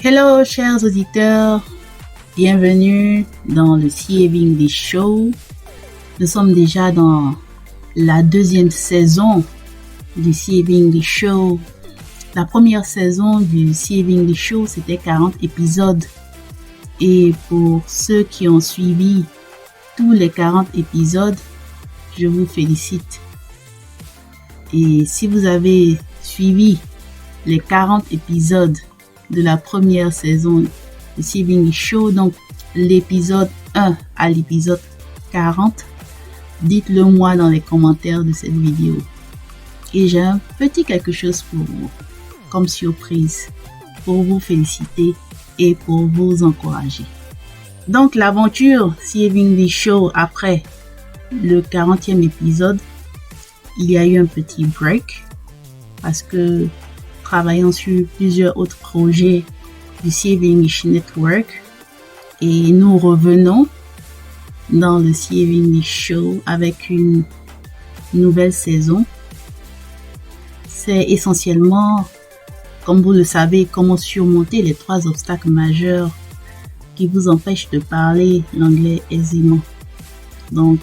Hello, chers auditeurs. Bienvenue dans le CAB English Show. Nous sommes déjà dans la deuxième saison du CAB English Show. La première saison du CAB English Show, c'était 40 épisodes. Et pour ceux qui ont suivi tous les 40 épisodes, je vous félicite. Et si vous avez suivi les 40 épisodes de la première saison du CAB English Show, donc l'épisode 1 à l'épisode 40, dites-le moi dans les commentaires de cette vidéo. Et j'ai un petit quelque chose pour vous, comme surprise, pour vous féliciter et pour vous encourager. Donc l'aventure CAB English Show après le 40e épisode, il y a eu un petit break parce que travaillant sur plusieurs autres projets du CAB English Network, et nous revenons dans le CAB English Show avec une nouvelle saison. C'est essentiellement, comme vous le savez, comment surmonter les 3 obstacles majeurs qui vous empêchent de parler l'anglais aisément. Donc,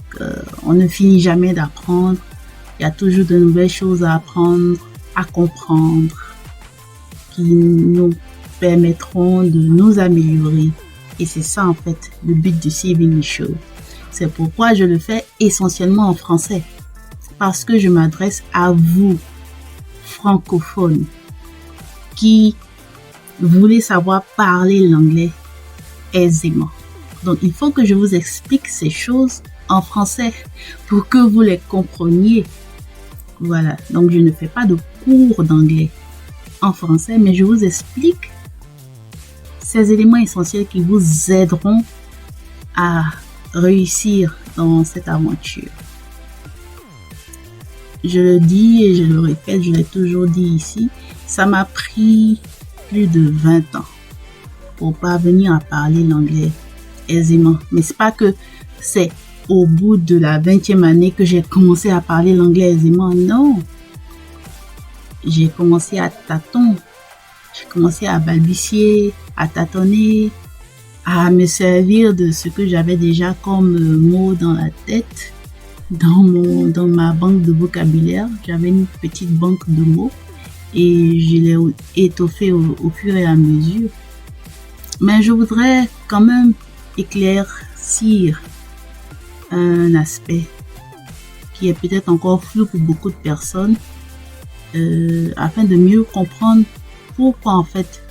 on ne finit jamais d'apprendre. Il y a toujours de nouvelles choses à apprendre, à comprendre, qui nous permettront de nous améliorer. Et c'est ça, en fait, le but du CAB English Show. C'est pourquoi je le fais essentiellement en français. Parce que je m'adresse à vous, francophones, qui voulez savoir parler l'anglais aisément. Donc, il faut que je vous explique ces choses en français pour que vous les compreniez. Voilà, donc je ne fais pas de cours d'anglais en français, mais je vous explique ces éléments essentiels qui vous aideront à réussir dans cette aventure. Je le dis et je le répète, je l'ai toujours dit ici, ça m'a pris plus de 20 ans pour parvenir à parler l'anglais aisément. Mais c'est pas que c'est au bout de la 20e année que j'ai commencé à parler l'anglais aisément. Non. J'ai commencé à tâtons. J'ai commencé à balbutier, à tâtonner, à me servir de ce que j'avais déjà comme mots dans la tête, dans ma banque de vocabulaire. J'avais une petite banque de mots et je l'ai étoffé au fur et à mesure. Mais je voudrais quand même éclaircir un aspect qui est peut-être encore flou pour beaucoup de personnes, afin de mieux comprendre pourquoi en fait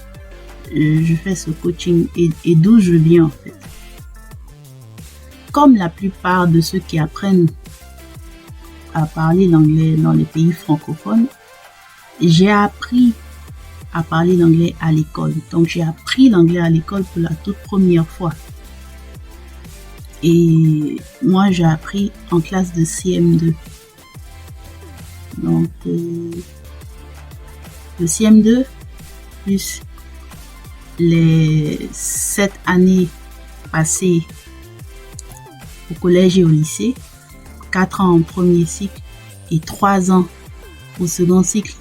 je fais ce coaching et d'où je viens en fait. Comme la plupart de ceux qui apprennent à parler l'anglais dans les pays francophones, j'ai appris à parler l'anglais à l'école. Donc j'ai appris l'anglais à l'école pour la toute première fois. Et moi, j'ai appris en classe de CM2. Donc, le CM2, plus les 7 années passées au collège et au lycée, 4 ans en premier cycle et 3 ans au second cycle,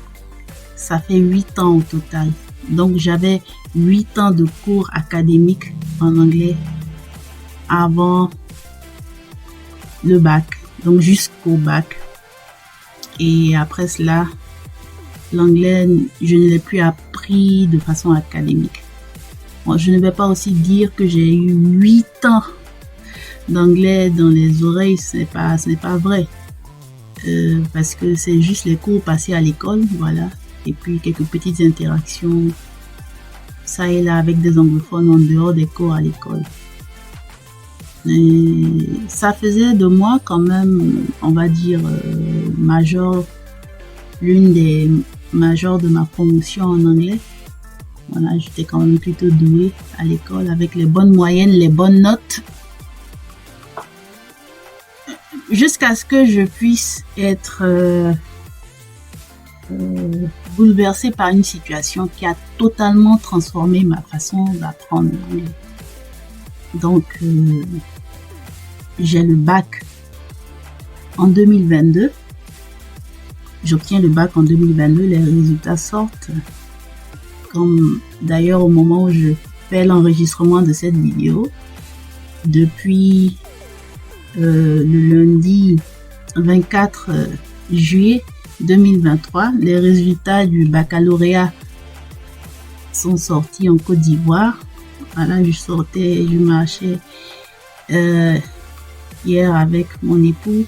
ça fait 8 ans au total. Donc, j'avais 8 ans de cours académiques en anglais avant le bac, donc jusqu'au bac. Et après cela, l'anglais, je ne l'ai plus appris de façon académique. Bon, je ne vais pas aussi dire que j'ai eu 8 ans d'anglais dans les oreilles, ce n'est pas vrai. Parce que c'est juste les cours passés à l'école, voilà. Et puis quelques petites interactions, ça et là, avec des anglophones en dehors des cours à l'école. Et ça faisait de moi quand même, on va dire, l'une des majors de ma promotion en anglais. Voilà, j'étais quand même plutôt douée à l'école avec les bonnes moyennes, les bonnes notes. Jusqu'à ce que je puisse être bouleversée par une situation qui a totalement transformé ma façon d'apprendre l'anglais. Donc, j'ai le bac en 2022. J'obtiens le bac en 2022, les résultats sortent. comme d'ailleurs au moment où je fais l'enregistrement de cette vidéo. Depuis le lundi 24 juillet 2023, les résultats du baccalauréat sont sortis en Côte d'Ivoire. Voilà, je marchais hier avec mon époux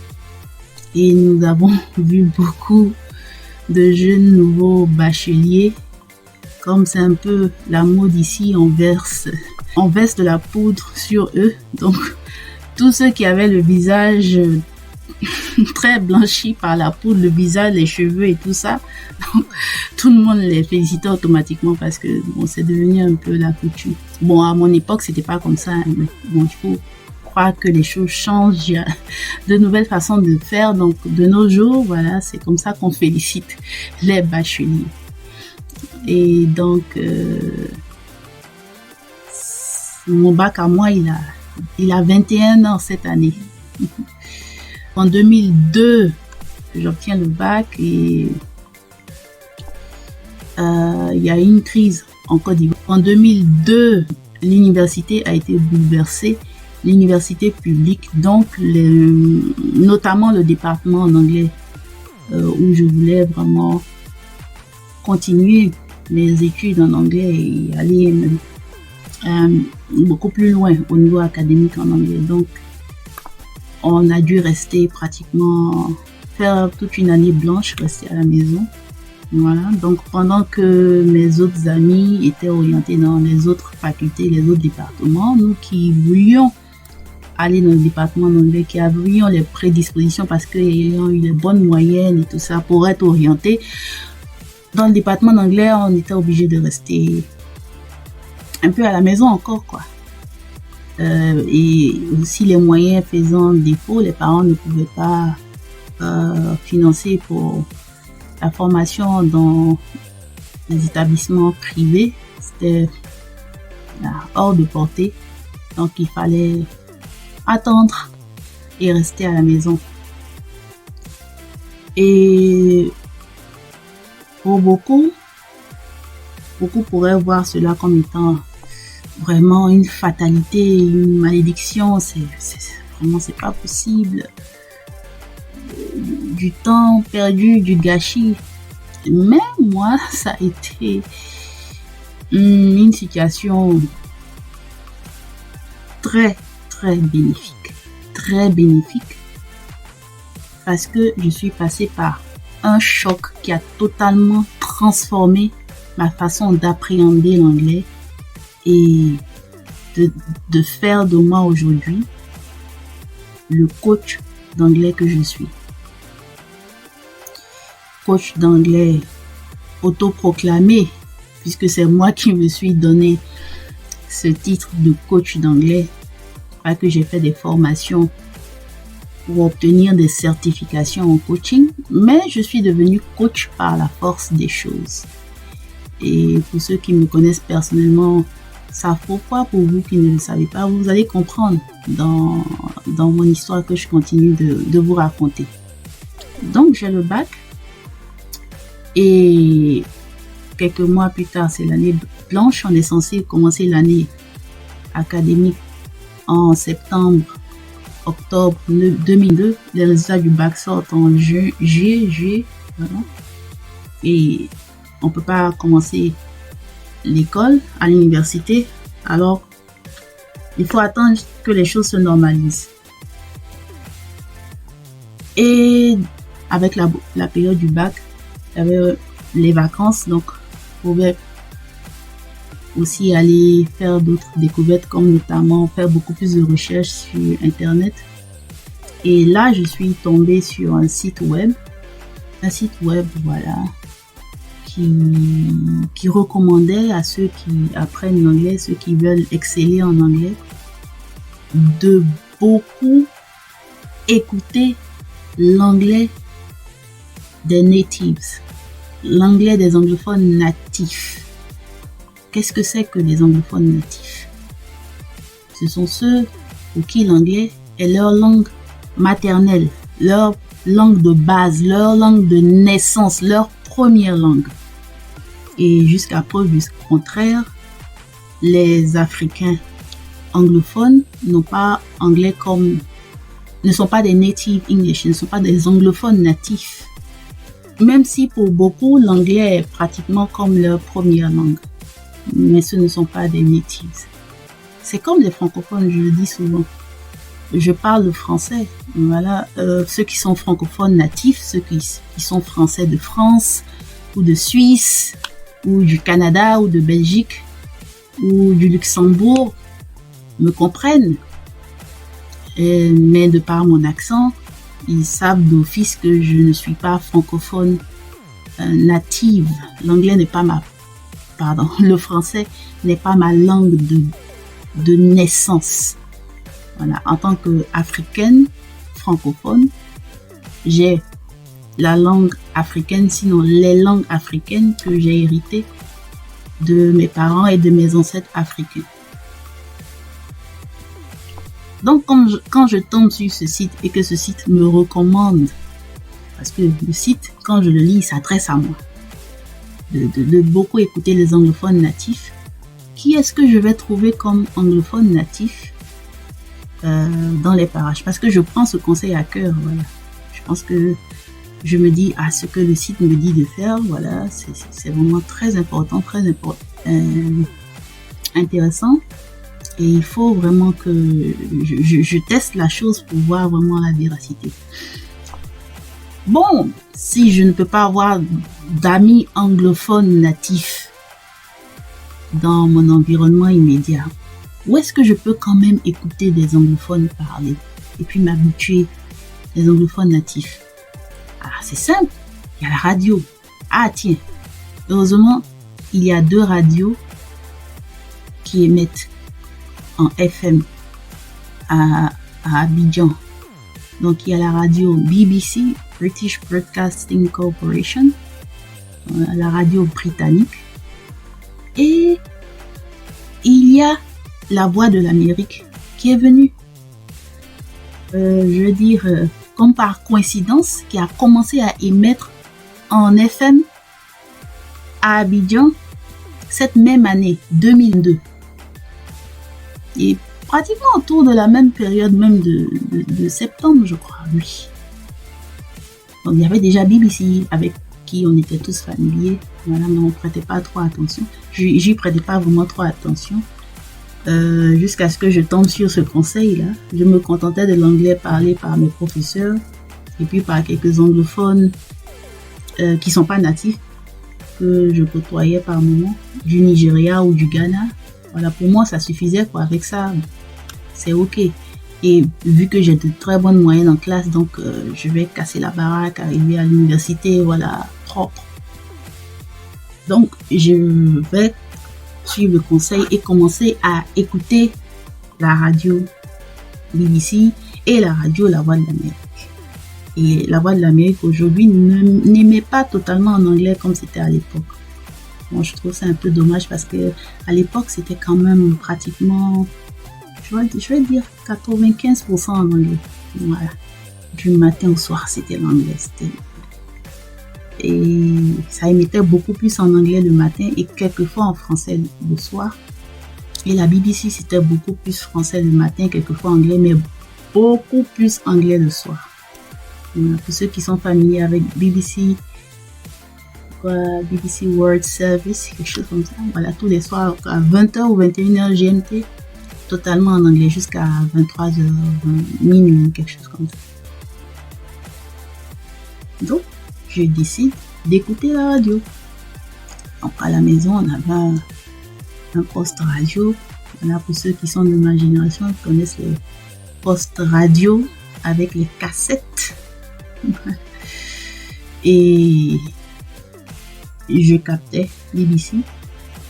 et nous avons vu beaucoup de jeunes nouveaux bacheliers. Comme c'est un peu la mode ici, on verse de la poudre sur eux. Donc, tous ceux qui avaient le visage très blanchi par la poudre, le visage, les cheveux et tout ça, donc, tout le monde les félicitait automatiquement parce que bon, c'est devenu un peu la coutume. Bon, à mon époque, c'était pas comme ça. Mais bon, il faut croire que les choses changent. Il y a de nouvelles façons de faire. Donc, de nos jours, voilà, c'est comme ça qu'on félicite les bacheliers. Et donc, mon bac à moi, il a 21 ans cette année. En 2002, j'obtiens le bac et il y a eu une crise en Côte d'Ivoire. En 2002, l'université a été bouleversée, l'université publique, donc notamment le département en anglais où je voulais vraiment continuer mes études en anglais et aller beaucoup plus loin au niveau académique en anglais. Donc, on a dû rester pratiquement, faire toute une année blanche, rester à la maison. Voilà. Donc, pendant que mes autres amis étaient orientés dans les autres facultés, les autres départements, nous qui voulions aller dans le département d'anglais, qui avions les prédispositions parce qu'ils ont eu les bonnes moyennes et tout ça pour être orientés, dans le département d'anglais, on était obligé de rester un peu à la maison encore, quoi. Et aussi les moyens faisant défaut, les parents ne pouvaient pas financer pour la formation dans les établissements privés. C'était hors de portée. Donc il fallait attendre et rester à la maison. Et pour beaucoup pourraient voir cela comme étant vraiment une fatalité, une malédiction. C'est pas possible. Du temps perdu, du gâchis. Mais moi, ça a été une situation très, très bénéfique. Très bénéfique. Parce que je suis passée par un choc qui a totalement transformé ma façon d'appréhender l'anglais et de faire de moi aujourd'hui le coach d'anglais que je suis. Coach d'anglais autoproclamé, puisque c'est moi qui me suis donné ce titre de coach d'anglais, pas que j'ai fait des formations pour obtenir des certifications en coaching, mais je suis devenue coach par la force des choses. Et pour ceux qui me connaissent personnellement, savent pourquoi. Pour vous qui ne le savez pas, vous allez comprendre dans mon histoire que je continue de vous raconter. Donc, j'ai le bac et quelques mois plus tard, c'est l'année blanche. On est censé commencer l'année académique en septembre, octobre 2002. Les résultats du bac sortent en juillet, voilà. Et on ne peut pas commencer l'école à l'université, alors il faut attendre que les choses se normalisent. Et avec la période du bac, il y avait les vacances, donc on pouvait aussi aller faire d'autres découvertes, comme notamment faire beaucoup plus de recherches sur internet. Et là, je suis tombée sur un site web, voilà, qui recommandait à ceux qui apprennent l'anglais, ceux qui veulent exceller en anglais, de beaucoup écouter l'anglais des natives, l'anglais des anglophones natifs. Qu'est-ce que c'est que les anglophones natifs? Ce sont ceux pour qui l'anglais est leur langue maternelle, leur langue de base, leur langue de naissance, leur première langue. Et jusqu'à preuve du contraire, les Africains anglophones n'ont pas anglais comme, ne sont pas des native English, ne sont pas des anglophones natifs. Même si pour beaucoup, l'anglais est pratiquement comme leur première langue. Mais ce ne sont pas des natives. C'est comme les francophones, je le dis souvent. Je parle le français. Voilà, ceux qui sont francophones natifs, ceux qui sont français de France ou de Suisse ou du Canada ou de Belgique ou du Luxembourg me comprennent. Mais de par mon accent, ils savent d'office que je ne suis pas francophone native. L'anglais n'est pas le français n'est pas ma langue de naissance. Voilà, en tant qu'Africaine francophone, j'ai la langue africaine, sinon les langues africaines que j'ai héritées de mes parents et de mes ancêtres africains. Donc, quand je tombe sur ce site et que ce site me recommande, parce que le site, quand je le lis, il s'adresse à moi, de beaucoup écouter les anglophones natifs, qui est-ce que je vais trouver comme anglophone natif dans les parages? Parce que je prends ce conseil à cœur, voilà. Je pense que je me dis à ce que le site me dit de faire, voilà, c'est vraiment très important, intéressant. Et il faut vraiment que je teste la chose pour voir vraiment la véracité. Bon, si je ne peux pas avoir d'amis anglophones natifs dans mon environnement immédiat, où est-ce que je peux quand même écouter des anglophones parler et puis m'habituer des anglophones natifs? Ah, c'est simple, il y a la radio. Ah tiens, heureusement, il y a 2 radios qui émettent en FM à Abidjan. Donc il y a la radio BBC, British Broadcasting Corporation, la radio britannique, et il y a la Voix de l'Amérique qui est venue, je veux dire, comme par coïncidence, qui a commencé à émettre en FM à Abidjan cette même année, 2002. Et pratiquement autour de la même période, même de septembre, je crois, oui. Donc, il y avait déjà BBC avec qui on était tous familiers. Voilà, mais on ne prêtait pas trop attention. J'y prêtais pas vraiment trop attention. Jusqu'à ce que je tombe sur ce conseil-là. Je me contentais de l'anglais parlé par mes professeurs et puis par quelques anglophones qui sont pas natifs que je côtoyais par moment, du Nigeria ou du Ghana. Voilà, pour moi, ça suffisait, quoi. Avec ça, c'est OK. Et vu que j'ai de très bonnes moyennes en classe, donc je vais casser la baraque, arriver à l'université, voilà, propre. Donc, je vais suivre le conseil et commencer à écouter la radio BBC et la radio La Voix de l'Amérique. Et La Voix de l'Amérique, aujourd'hui, n'émet pas totalement en anglais comme c'était à l'époque. Moi, je trouve ça un peu dommage parce que à l'époque, c'était quand même pratiquement, je vais dire 95% en anglais. Voilà. Du matin au soir, c'était l'anglais. Et ça émettait beaucoup plus en anglais le matin et quelquefois en français le soir. Et la BBC, c'était beaucoup plus français le matin, quelquefois anglais, mais beaucoup plus anglais le soir. Voilà. Pour ceux qui sont familiers avec BBC World Service, quelque chose comme ça. Voilà, tous les soirs à 20h ou 21h GMT, totalement en anglais jusqu'à 23h, minuit, quelque chose comme ça. Donc, je décide d'écouter la radio. Donc, à la maison, on avait un poste radio. Voilà, pour ceux qui sont de ma génération, ils connaissent les postes radio avec les cassettes. Et je captais BBC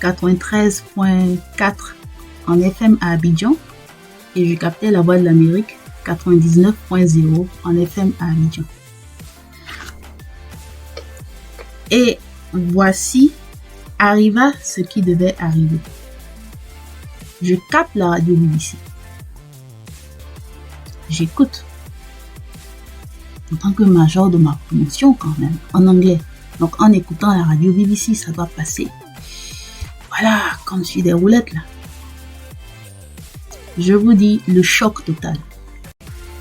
93.4 en FM à Abidjan et je captais La Voix de l'Amérique 99.0 en FM à Abidjan. Et voici arriva ce qui devait arriver. Je capte la radio BBC. J'écoute en tant que major de ma promotion quand même, en anglais. Donc, en écoutant la radio BBC, ça doit passer. Voilà, comme sur des roulettes, là. Je vous dis, le choc total.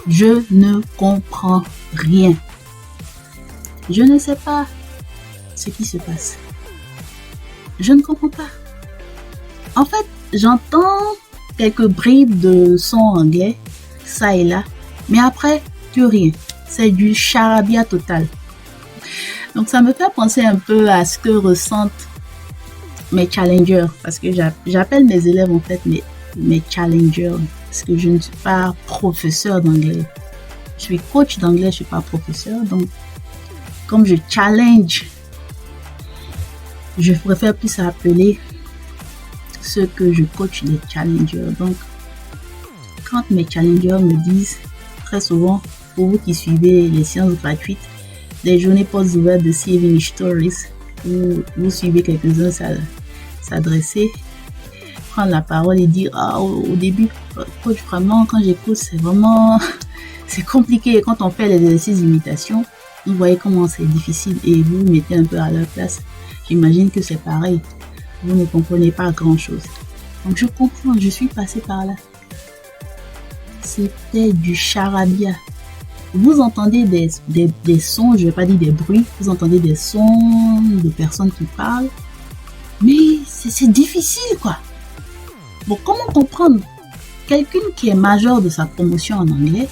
Je ne comprends rien. Je ne sais pas ce qui se passe. Je ne comprends pas. En fait, j'entends quelques bribes de son anglais, ça et là, mais après, plus rien. C'est du charabia total. Donc, ça me fait penser un peu à ce que ressentent mes challengers, parce que j'appelle mes élèves en fait mes challengers, parce que je ne suis pas professeur d'anglais. Je suis coach d'anglais, je ne suis pas professeur. Donc, comme je challenge, je préfère plus appeler ceux que je coach les challengers. Donc, quand mes challengers me disent, très souvent, pour vous qui suivez les séances gratuites, les journées postes ouvertes de CA English Stories, où vous suivez quelques-uns s'adresser, prendre la parole et dire, au début, coach, vraiment, quand j'écoute, c'est compliqué. Quand on fait les exercices d'imitation, vous voyez comment c'est difficile et vous vous mettez un peu à leur place. J'imagine que c'est pareil. Vous ne comprenez pas grand-chose. Donc je comprends, je suis passée par là. C'était du charabia. Vous entendez des sons, je ne vais pas dire des bruits, vous entendez des sons de personnes qui parlent, mais c'est difficile, quoi. Bon, comment comprendre quelqu'un qui est major de sa promotion en anglais,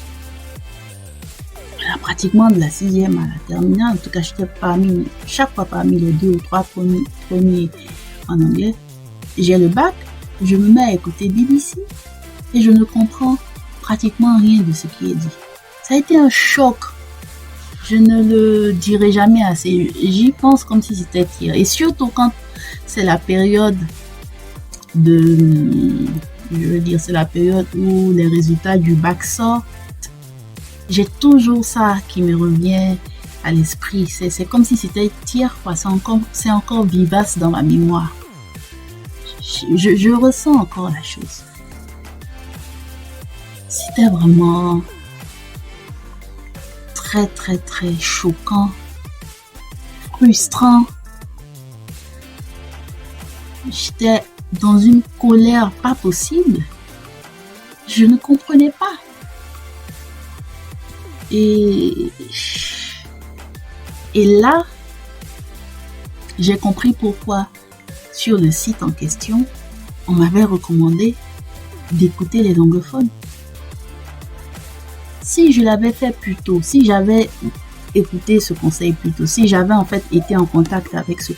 pratiquement de la 6e à la terminale, en tout cas j'étais chaque fois parmi les 2 ou 3 premiers en anglais, j'ai le bac, je me mets à écouter BBC et je ne comprends pratiquement rien de ce qui est dit. Ça a été un choc. Je ne le dirai jamais assez. J'y pense comme si c'était hier. Et surtout quand c'est la période c'est la période où les résultats du bac sortent. J'ai toujours ça qui me revient à l'esprit. C'est comme si c'était hier, quoi. C'est encore vivace dans ma mémoire. Je ressens encore la chose. C'était vraiment très, très, très choquant, frustrant. J'étais dans une colère pas possible. Je ne comprenais pas. Et là, j'ai compris pourquoi sur le site en question, on m'avait recommandé d'écouter les anglophones. Si je l'avais fait plus tôt, si j'avais écouté ce conseil plus tôt, si j'avais en fait été en contact avec ce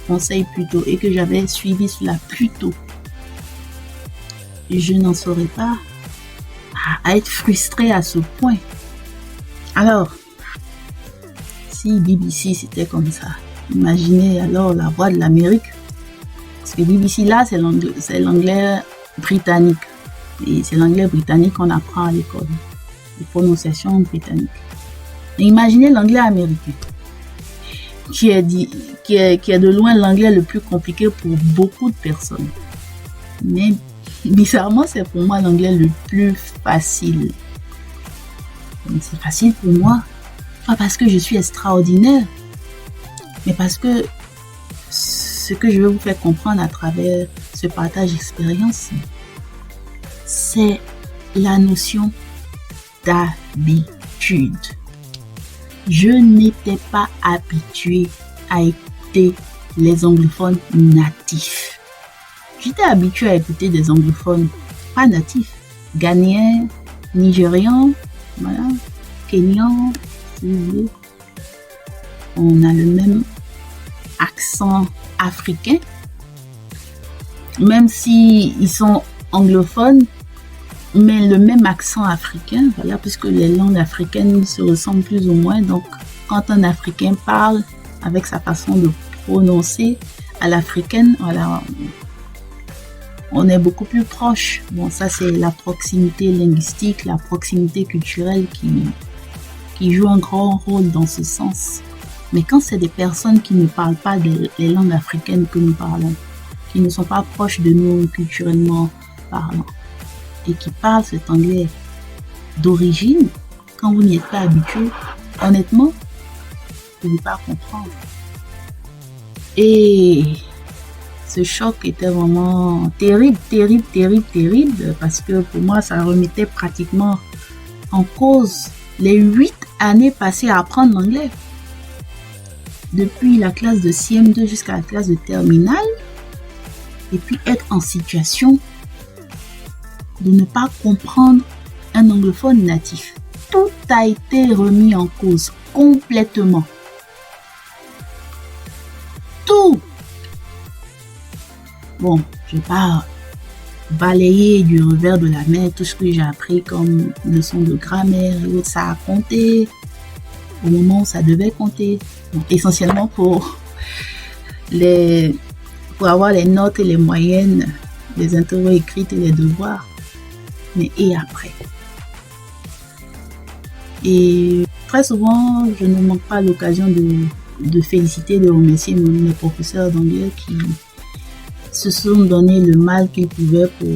conseil plus tôt et que j'avais suivi cela plus tôt, je n'en serais pas à être frustrée à ce point. Alors, si BBC c'était comme ça, imaginez alors la voix de l'Amérique. Parce que BBC là, c'est l'anglais britannique. Et c'est l'anglais britannique qu'on apprend à l'école. Les prononciations britanniques. Et imaginez l'anglais américain, qui est de loin l'anglais le plus compliqué pour beaucoup de personnes. Mais bizarrement, c'est pour moi l'anglais le plus facile. C'est facile pour moi, pas parce que je suis extraordinaire, mais parce que ce que je vais vous faire comprendre à travers ce partage d'expérience, c'est la notion d'habitude. Je n'étais pas habituée à écouter les anglophones natifs. J'étais habituée à écouter des anglophones pas natifs, ghanéens, nigérians, voilà, kenyans, si vous voulez. On a le même accent africain, même si ils sont anglophones, mais le même accent africain, voilà, puisque les langues africaines se ressemblent plus ou moins. Donc, quand un Africain parle avec sa façon de prononcer à l'africaine, voilà, on est beaucoup plus proche. Bon, ça c'est la proximité linguistique, la proximité culturelle qui joue un grand rôle dans ce sens. Mais quand c'est des personnes qui ne parlent pas les langues africaines que nous parlons, qui ne sont pas proches de nous culturellement parlant, et qui parlent cet anglais d'origine, quand vous n'y êtes pas habitué, honnêtement, vous ne pouvez pas comprendre. Et ce choc était vraiment terrible, terrible, terrible, terrible, parce que pour moi, ça remettait pratiquement en cause les 8 années passées à apprendre l'anglais. Depuis la classe de CM2 jusqu'à la classe de terminale, et puis être en situation de ne pas comprendre un anglophone natif. Tout a été remis en cause complètement. Tout. Bon, je vais pas balayer du revers de la main tout ce que j'ai appris comme leçon de grammaire et autres. Ça a compté au moment où ça devait compter. Bon, essentiellement pour avoir les notes et les moyennes, les interros écrites et les devoirs. Mais et après? Et très souvent, je ne manque pas l'occasion de féliciter, de remercier mes professeurs d'anglais qui se sont donné le mal qu'ils pouvaient pour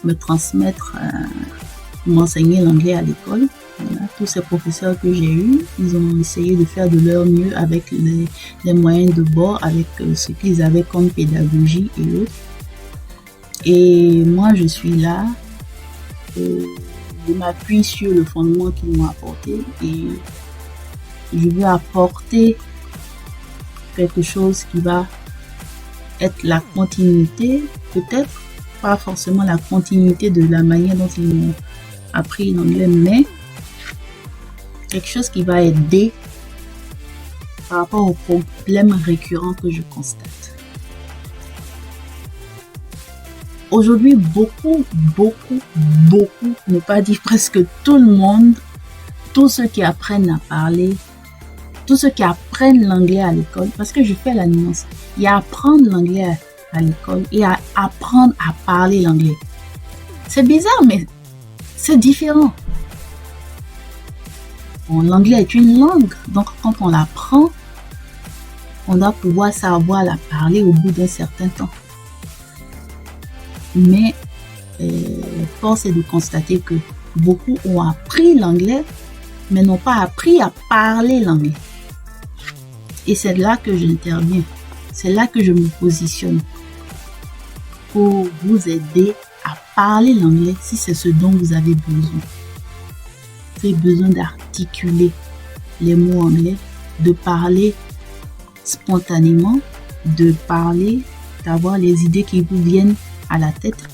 me transmettre, m'enseigner l'anglais à l'école. Voilà, tous ces professeurs que j'ai eus, ils ont essayé de faire de leur mieux avec les moyens de bord, avec ce qu'ils avaient comme pédagogie et autres. Et moi, je suis là, je m'appuie sur le fondement qu'ils m'ont apporté et je veux apporter quelque chose qui va être la continuité, peut-être pas forcément la continuité de la manière dont ils m'ont appris l'anglais, mais quelque chose qui va aider par rapport aux problèmes récurrents que je constate. Aujourd'hui, beaucoup, ne pas dire presque tout le monde, tous ceux qui apprennent à parler, tous ceux qui apprennent l'anglais à l'école, parce que je fais la nuance, il y a apprendre l'anglais à l'école et à apprendre à parler l'anglais. C'est bizarre, mais c'est différent. Bon, l'anglais est une langue, donc quand on l'apprend, on doit pouvoir savoir la parler au bout d'un certain temps. Mais force est de constater que beaucoup ont appris l'anglais, mais n'ont pas appris à parler l'anglais. Et c'est là que j'interviens. C'est là que je me positionne pour vous aider à parler l'anglais si c'est ce dont vous avez besoin. Vous avez besoin d'articuler les mots anglais, de parler spontanément, de parler, d'avoir les idées qui vous viennent à la tête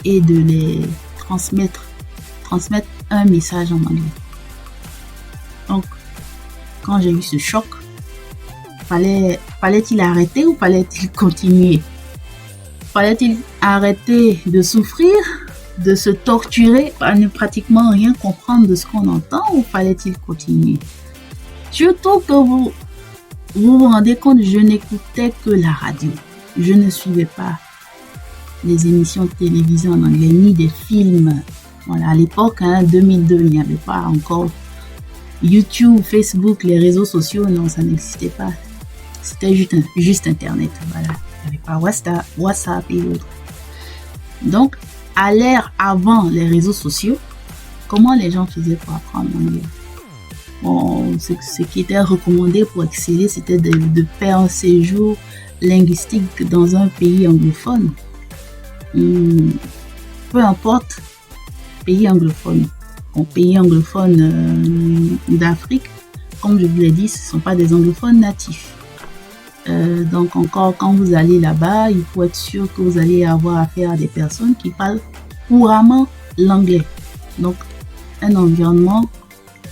et de les transmettre un message en anglais. Donc, quand j'ai eu ce choc, fallait-il arrêter ou fallait-il continuer? Fallait-il arrêter de souffrir, de se torturer à ne pratiquement rien comprendre de ce qu'on entend, ou fallait-il continuer? Surtout que vous vous rendez compte, je n'écoutais que la radio. Je ne suivais pas les émissions de télévision en anglais, ni des films. Voilà, à l'époque, 2002, il n'y avait pas encore YouTube, Facebook, les réseaux sociaux, non, ça n'existait pas. C'était juste Internet, voilà. Il n'y avait pas WhatsApp et autres. Donc, à l'ère avant les réseaux sociaux, comment les gens faisaient pour apprendre l'anglais? Bon, ce qui était recommandé pour exceller, c'était de faire un séjour linguistique dans un pays anglophone. Peu importe, pays anglophone. Bon, pays anglophones d'Afrique, comme je vous l'ai dit, ce ne sont pas des anglophones natifs. Donc encore, quand vous allez là-bas, il faut être sûr que vous allez avoir affaire à des personnes qui parlent couramment l'anglais. Donc, un environnement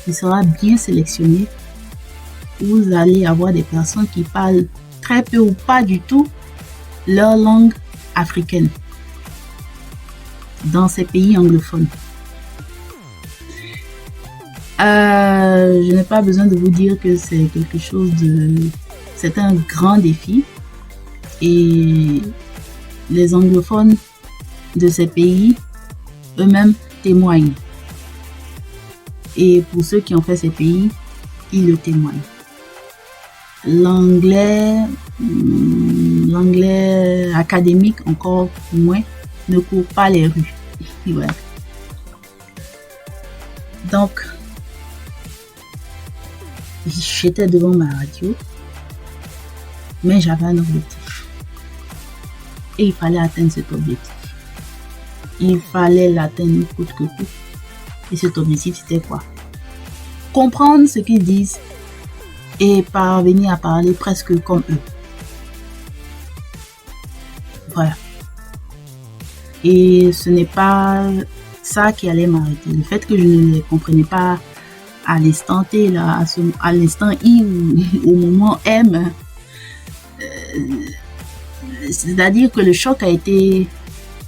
qui sera bien sélectionné. Vous allez avoir des personnes qui parlent très peu ou pas du tout leur langue africaine dans ces pays anglophones. Je n'ai pas besoin de vous dire que c'est quelque chose c'est un grand défi, et les anglophones de ces pays eux-mêmes témoignent. Et pour ceux qui ont fait ces pays, ils le témoignent. L'anglais académique, encore moins, ne court pas les rues. Voilà. Donc, j'étais devant ma radio Mais j'avais un objectif. Et il fallait atteindre cet objectif. Il fallait l'atteindre coûte que coûte. Et cet objectif, c'était quoi? Comprendre ce qu'ils disent et parvenir à parler presque comme eux. Voilà. Et ce n'est pas ça qui allait m'arrêter. Le fait que je ne les comprenais pas à l'instant T, là, à l'instant I ou au moment M, c'est-à-dire que le choc a été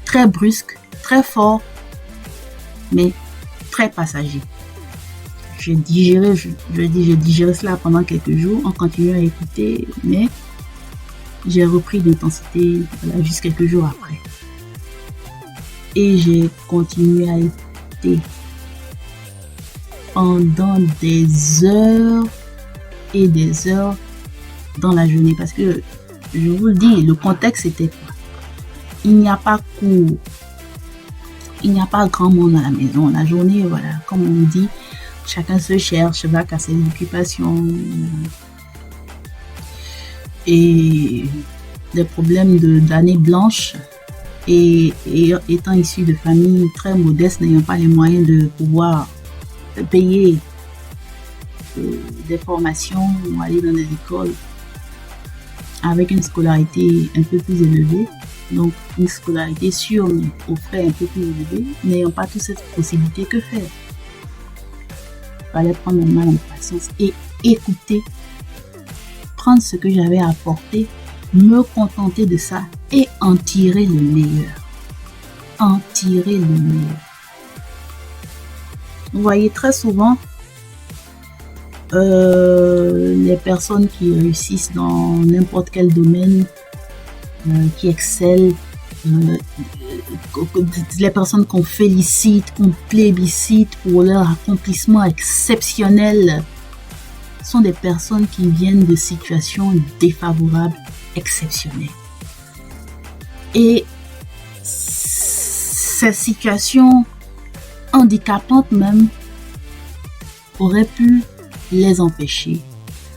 très brusque, très fort, mais très passager. J'ai digéré cela pendant quelques jours en continuant à écouter, mais j'ai repris d'intensité juste quelques jours après. Et j'ai continué à écouter pendant des heures et des heures dans la journée. Parce que, je vous le dis, le contexte était quoi? Il n'y a pas cours. Il n'y a pas grand monde à la maison. La journée, voilà, comme on dit, chacun se cherche, va à ses occupations. Et des problèmes d'années blanches. Et étant issu de familles très modestes, n'ayant pas les moyens de pouvoir payer des formations ou aller dans des écoles avec une scolarité un peu plus élevée, donc une scolarité sûre mais aux frais un peu plus élevés, n'ayant pas toute cette possibilité, que faire? Il fallait prendre mon mal en patience et écouter, prendre ce que j'avais à apporter, me contenter de ça et en tirer le meilleur. En tirer le meilleur. Vous voyez, très souvent, les personnes qui réussissent dans n'importe quel domaine, qui excellent, les personnes qu'on félicite, qu'on plébiscite pour leur accomplissement exceptionnel, sont des personnes qui viennent de situations défavorables, exceptionnelles. Et ces situations handicapantes même auraient pu les empêcher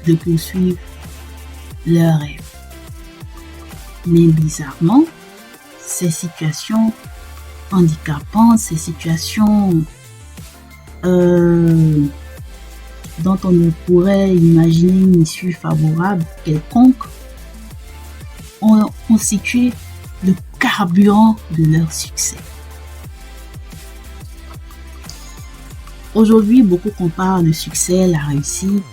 de poursuivre leurs rêves. Mais bizarrement, ces situations handicapantes, ces situations dont on ne pourrait imaginer une issue favorable quelconque, ont constitué le carburant de leur succès. Aujourd'hui, beaucoup comparent le succès, la réussite,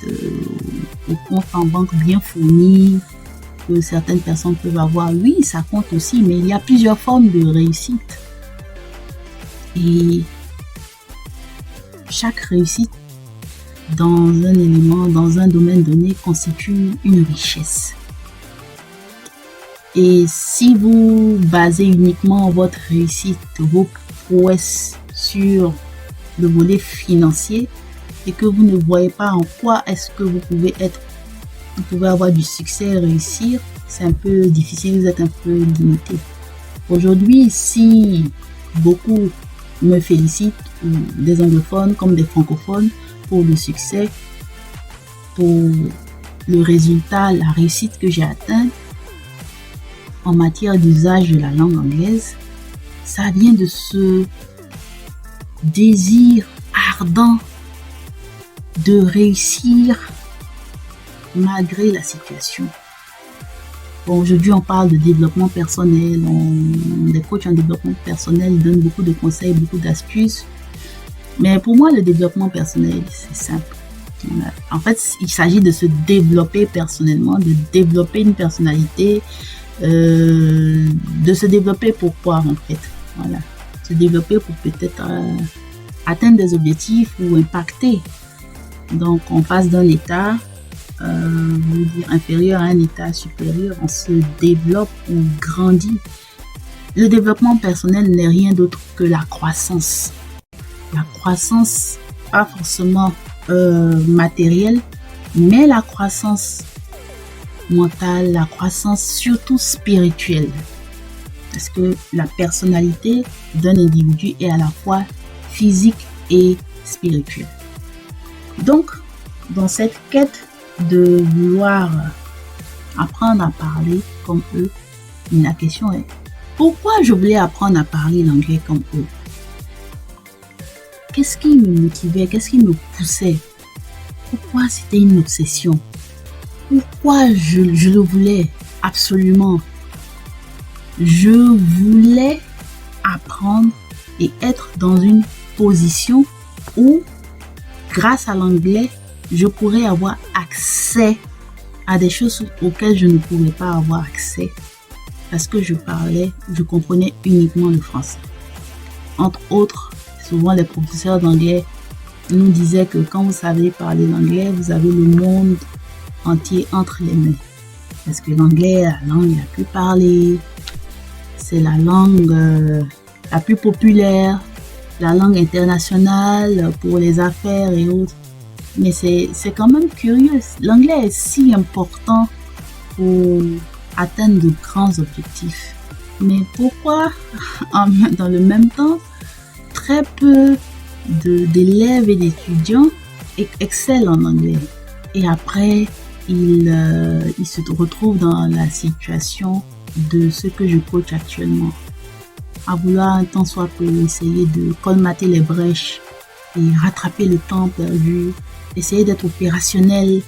au compte en banque bien fourni que certaines personnes peuvent avoir. Oui, ça compte aussi, mais il y a plusieurs formes de réussite. Et chaque réussite dans un élément, dans un domaine donné, constitue une richesse. Et si vous basez uniquement votre réussite, vos prouesses sur le volet financier et que vous ne voyez pas en quoi est-ce que vous pouvez avoir du succès et réussir, c'est un peu difficile, vous êtes un peu limité. Aujourd'hui, si beaucoup me félicitent, des anglophones comme des francophones, pour le succès, pour le résultat, la réussite que j'ai atteinte en matière d'usage de la langue anglaise, ça vient de ce désir ardent de réussir malgré la situation. Bon, aujourd'hui, on parle de développement personnel. Les coachs en développement personnel donnent beaucoup de conseils, beaucoup d'astuces. Mais pour moi, le développement personnel, c'est simple. En fait, il s'agit de se développer personnellement, de développer une personnalité, de se développer pour quoi en fait. Voilà. Se développer pour peut-être atteindre des objectifs ou impacter. Donc, on passe d'un état inférieur à un état supérieur, on se développe, on grandit. Le développement personnel n'est rien d'autre que la croissance. La croissance, pas forcément matérielle, mais la croissance mentale, la croissance surtout spirituelle. Parce que la personnalité d'un individu est à la fois physique et spirituelle. Donc, dans cette quête de vouloir apprendre à parler comme eux. Mais la question est, pourquoi je voulais apprendre à parler l'anglais comme eux? Qu'est-ce qui me motivait? Qu'est-ce qui me poussait? Pourquoi c'était une obsession? Pourquoi je le voulais absolument? Je voulais apprendre et être dans une position où, grâce à l'anglais, je pourrais avoir accès à des choses auxquelles je ne pouvais pas avoir accès parce que je comprenais uniquement le français. Entre autres, souvent les professeurs d'anglais nous disaient que quand vous savez parler l'anglais, vous avez le monde entier entre les mains. Parce que l'anglais est la langue la plus parlée, c'est la langue la plus populaire, la langue internationale pour les affaires et autres. Mais c'est quand même curieux. L'anglais est si important pour atteindre de grands objectifs. Mais pourquoi, dans le même temps, très peu d'élèves et d'étudiants excellent en anglais. Et après, ils se retrouvent dans la situation de ce que je coach actuellement. À vouloir un temps soit peu essayer de colmater les brèches et rattraper le temps perdu, essayer d'être opérationnel.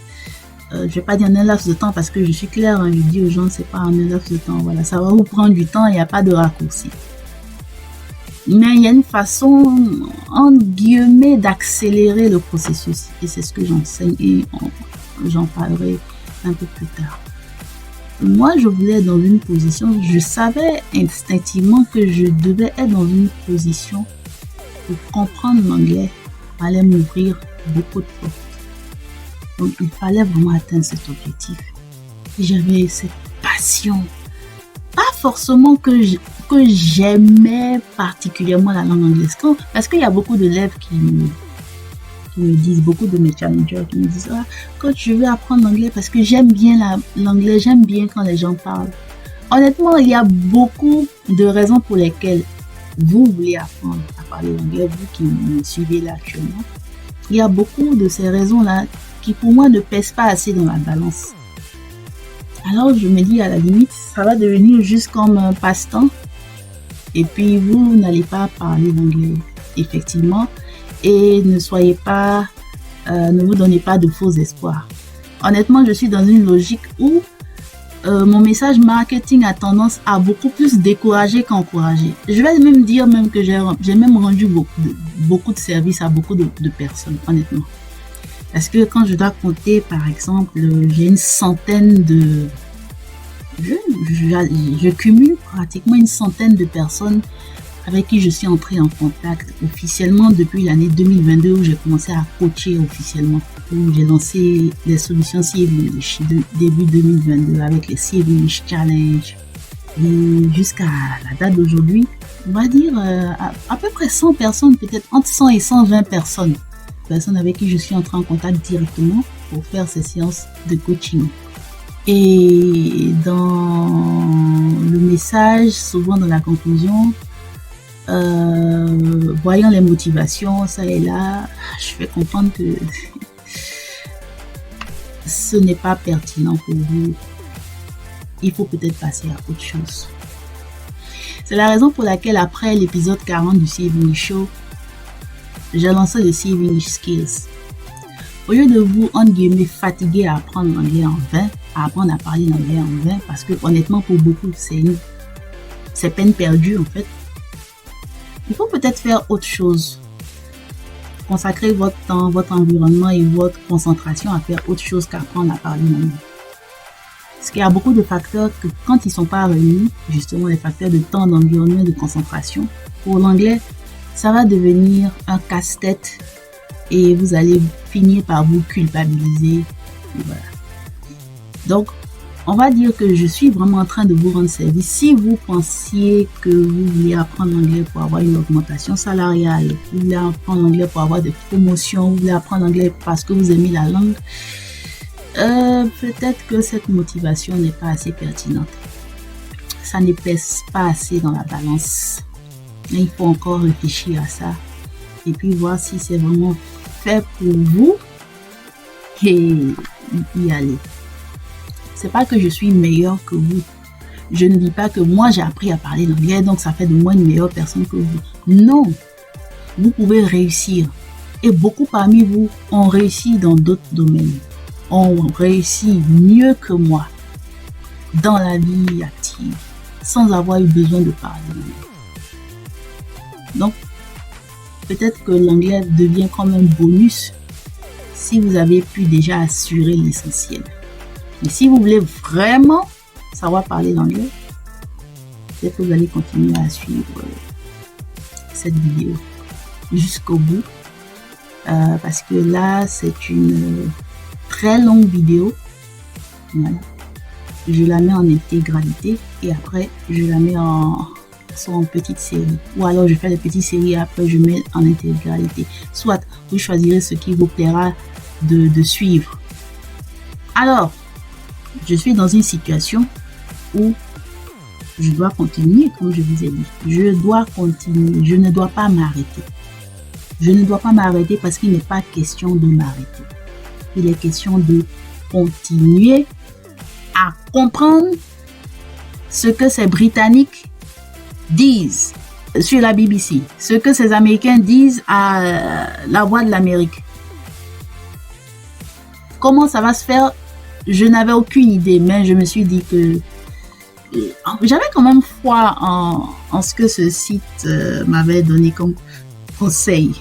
Je vais pas dire en un laps de temps parce que je suis claire, je dis aux gens c'est pas en un laps de temps. Voilà, ça va vous prendre du temps, il n'y a pas de raccourci. Mais il y a une façon, entre guillemets, d'accélérer le processus. Et c'est ce que j'enseigne et j'en parlerai un peu plus tard. Moi, je voulais être dans une position, je savais instinctivement que je devais être dans une position où comprendre l'anglais allait m'ouvrir beaucoup de portes. Donc, il fallait vraiment atteindre cet objectif. Et j'avais cette passion. Pas forcément que j'aimais particulièrement la langue anglaise. Parce qu'il y a beaucoup d'élèves qui me disent, beaucoup de mes challengers qui me disent coach, je veux apprendre l'anglais parce que j'aime bien l'anglais, j'aime bien quand les gens parlent. Honnêtement, il y a beaucoup de raisons pour lesquelles vous voulez apprendre à parler l'anglais, vous qui me suivez là actuellement. Il y a beaucoup de ces raisons-là qui pour moi ne pèsent pas assez dans la balance. Alors je me dis à la limite, ça va devenir juste comme un passe-temps et puis vous n'allez pas parler l'anglais effectivement et ne vous donnez pas de faux espoirs. Honnêtement, je suis dans une logique où mon message marketing a tendance à beaucoup plus décourager qu'encourager. Je vais même dire que j'ai même rendu beaucoup de services à beaucoup de personnes, honnêtement. Parce que quand je dois compter, par exemple, j'ai une centaine de... Je cumule pratiquement une centaine de personnes avec qui je suis entrée en contact officiellement depuis l'année 2022 où j'ai commencé à coacher officiellement. Où j'ai lancé les solutions CF English début 2022 avec les CF English Challenge. Et jusqu'à la date d'aujourd'hui, on va dire à peu près 100 personnes, peut-être entre 100 et 120 personnes avec qui je suis entrée en contact directement pour faire ces séances de coaching. Et dans le message, souvent dans la conclusion, voyant les motivations, ça et là, je fais comprendre que ce n'est pas pertinent pour vous. Il faut peut-être passer à autre chose. C'est la raison pour laquelle après l'épisode 40 du CF English Show, j'ai lancé le CF English Skills. Au lieu de vous, entre guillemets, fatiguer à apprendre l'anglais en vain, à apprendre à parler l'anglais en vain, parce que honnêtement, pour beaucoup, c'est peine perdue en fait. Il faut peut-être faire autre chose. Consacrer votre temps, votre environnement et votre concentration à faire autre chose qu'apprendre à parler l'anglais. Parce qu'il y a beaucoup de facteurs que quand ils ne sont pas réunis, justement les facteurs de temps, d'environnement et de concentration, pour l'anglais, ça va devenir un casse-tête et vous allez finir par vous culpabiliser. Voilà. Donc, on va dire que je suis vraiment en train de vous rendre service. Si vous pensiez que vous voulez apprendre l'anglais pour avoir une augmentation salariale, vous voulez apprendre l'anglais pour avoir des promotions, vous voulez apprendre l'anglais parce que vous aimez la langue, peut-être que cette motivation n'est pas assez pertinente. Ça ne pèse pas assez dans la balance. Et il faut encore réfléchir à ça et puis voir si c'est vraiment fait pour vous et y aller. C'est pas que je suis meilleure que vous. Je ne dis pas que moi j'ai appris à parler l'anglais, donc ça fait de moi une meilleure personne que vous. Non, vous pouvez réussir. Et beaucoup parmi vous ont réussi dans d'autres domaines. Ont réussi mieux que moi dans la vie active, sans avoir eu besoin de parler l'anglais. Donc, peut-être que l'anglais devient comme un bonus si vous avez pu déjà assurer l'essentiel. Mais si vous voulez vraiment savoir parler l'anglais, peut-être que vous allez continuer à suivre cette vidéo jusqu'au bout. Parce que là, c'est une très longue vidéo. Voilà. Je la mets en intégralité et après, je la mets en petite série. Ou alors, je fais des petites séries et après, je mets en intégralité. Soit, vous choisirez ce qui vous plaira de suivre. Alors, je suis dans une situation où je dois continuer, comme je vous ai dit. Je dois continuer. Je ne dois pas m'arrêter. Je ne dois pas m'arrêter parce qu'il n'est pas question de m'arrêter. Il est question de continuer à comprendre ce que ces Britanniques disent sur la BBC, ce que ces Américains disent à la Voix de l'Amérique. Comment ça va se faire? Je n'avais aucune idée, mais je me suis dit que j'avais quand même foi en ce que ce site m'avait donné comme conseil.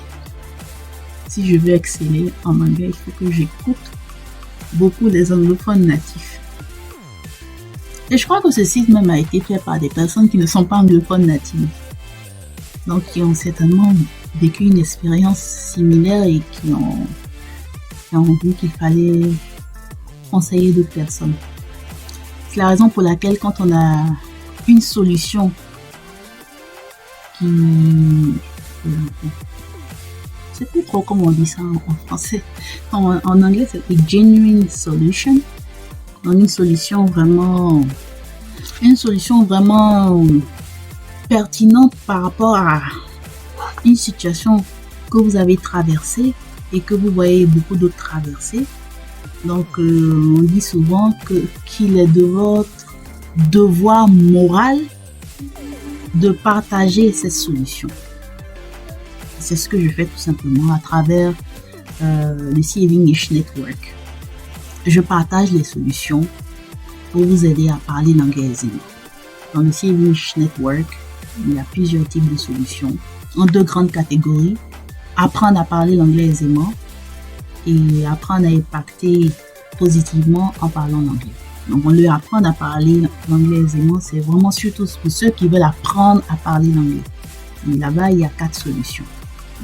Si je veux exceller en anglais, il faut que j'écoute beaucoup des anglophones natifs. Et je crois que ce site même a été fait par des personnes qui ne sont pas anglophones natives. Donc qui ont certainement vécu une expérience similaire et qui ont vu qu'il fallait conseiller d'autres personnes. C'est la raison pour laquelle quand on a une solution qui... Je sais plus trop comment on dit ça en français. En anglais, c'est a genuine solution. Donc une solution vraiment pertinente par rapport à une situation que vous avez traversée et que vous voyez beaucoup d'autres traverser. Donc, on dit souvent qu'il est de votre devoir moral de partager cette solution. C'est ce que je fais tout simplement à travers le CAV English Network. Je partage les solutions pour vous aider à parler l'anglais aisément. Dans le CAV English Network, il y a plusieurs types de solutions en deux grandes catégories. Apprendre à parler l'anglais aisément et apprendre à impacter positivement en parlant l'anglais. Donc, on leur apprendre à parler l'anglais aisément, c'est vraiment surtout pour ceux qui veulent apprendre à parler l'anglais. Et là-bas, il y a 4 solutions.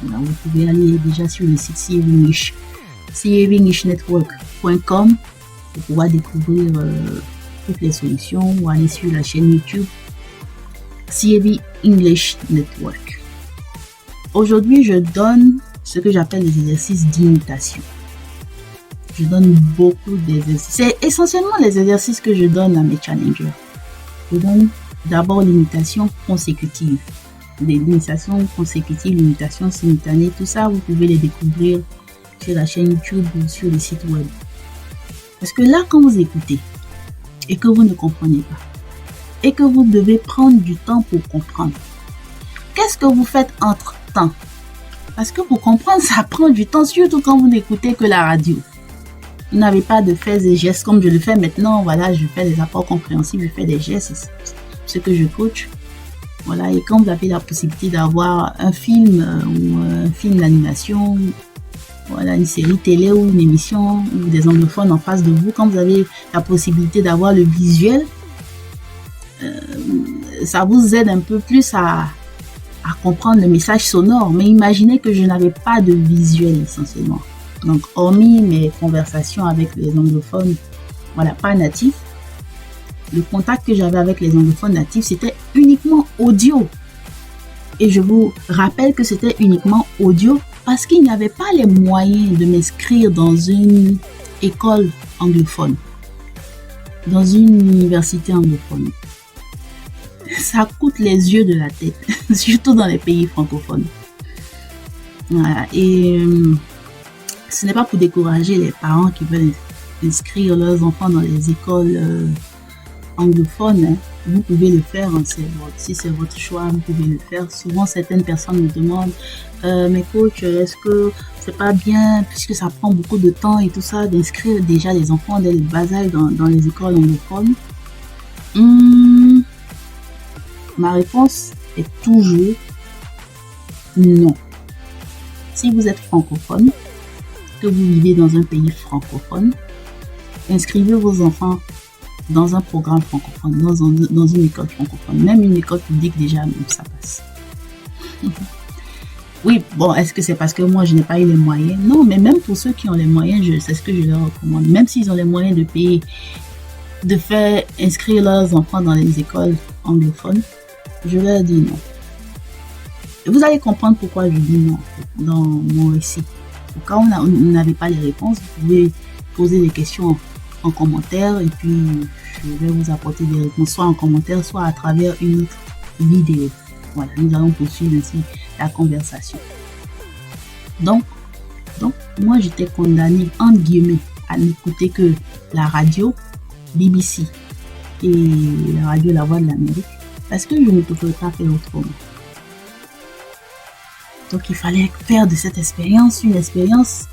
Alors, vous pouvez aller déjà sur le site cavengishnetwork.com pour pouvoir découvrir toutes les solutions ou aller sur la chaîne YouTube CAV English Network. Aujourd'hui, je donne ce que j'appelle les exercices d'imitation. Je donne beaucoup d'exercices. C'est essentiellement les exercices que je donne à mes challengers. Je donne d'abord l'imitation consécutive. L'imitation consécutive, l'imitation simultanée, tout ça, vous pouvez les découvrir sur la chaîne YouTube ou sur le site web. Parce que là, quand vous écoutez et que vous ne comprenez pas, et que vous devez prendre du temps pour comprendre, qu'est-ce que vous faites entre-temps? Parce que pour comprendre, ça prend du temps, surtout quand vous n'écoutez que la radio. Vous n'avez pas de faits et gestes comme je le fais maintenant. Voilà, je fais des apports compréhensibles, je fais des gestes, c'est ce que je coach. Voilà, et quand vous avez la possibilité d'avoir un film ou un film d'animation, voilà, une série télé ou une émission ou des anglophones en face de vous, quand vous avez la possibilité d'avoir le visuel, ça vous aide un peu plus à comprendre le message sonore. Mais imaginez que je n'avais pas de visuel essentiellement. Donc, hormis mes conversations avec les anglophones, voilà, pas natifs, le contact que j'avais avec les anglophones natifs, c'était uniquement audio. Et je vous rappelle que c'était uniquement audio parce qu'il n'y avait pas les moyens de m'inscrire dans une école anglophone, dans une université anglophone. Ça coûte les yeux de la tête, surtout dans les pays francophones. Voilà. Et ce n'est pas pour décourager les parents qui veulent inscrire leurs enfants dans les écoles anglophones, hein, vous pouvez le faire, hein, si c'est votre choix, vous pouvez le faire. Souvent, certaines personnes me demandent, mais coach, est-ce que c'est pas bien, puisque ça prend beaucoup de temps et tout ça, d'inscrire déjà les enfants dès le bas âge dans les écoles anglophones? Ma réponse est toujours non. Si vous êtes francophone, que vous vivez dans un pays francophone, inscrivez vos enfants dans un programme francophone, dans une école francophone. Même une école publique, déjà, même ça passe. Oui, bon, est-ce que c'est parce que moi, je n'ai pas eu les moyens? Non, mais même pour ceux qui ont les moyens, c'est ce que je leur recommande. Même s'ils ont les moyens de payer, de faire inscrire leurs enfants dans les écoles anglophones, je leur dis non. Et vous allez comprendre pourquoi je dis non dans mon récit. Quand vous n'avez pas les réponses, vous pouvez poser des questions en commentaire et puis je vais vous apporter des réponses soit en commentaire, soit à travers une autre vidéo. Voilà, nous allons poursuivre ainsi la conversation. Donc moi j'étais condamnée, entre guillemets, à n'écouter que la radio BBC et la radio La Voix de l'Amérique parce que je ne pouvais pas faire autrement. Donc il fallait faire de cette expérience une expérience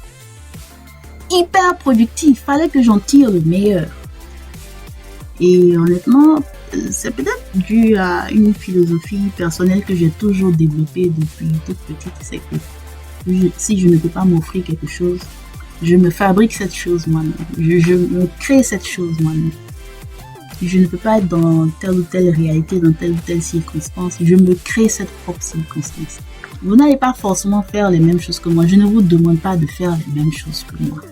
hyper productive. Il fallait que j'en tire le meilleur. Et honnêtement, c'est peut-être dû à une philosophie personnelle que j'ai toujours développée depuis toute petite. C'est que si je ne peux pas m'offrir quelque chose, je me fabrique cette chose moi-même. Je me crée cette chose moi-même. Je ne peux pas être dans telle ou telle réalité, dans telle ou telle circonstance. Je me crée cette propre circonstance. Vous n'allez pas forcément faire les mêmes choses que moi. Je ne vous demande pas de faire les mêmes choses que moi.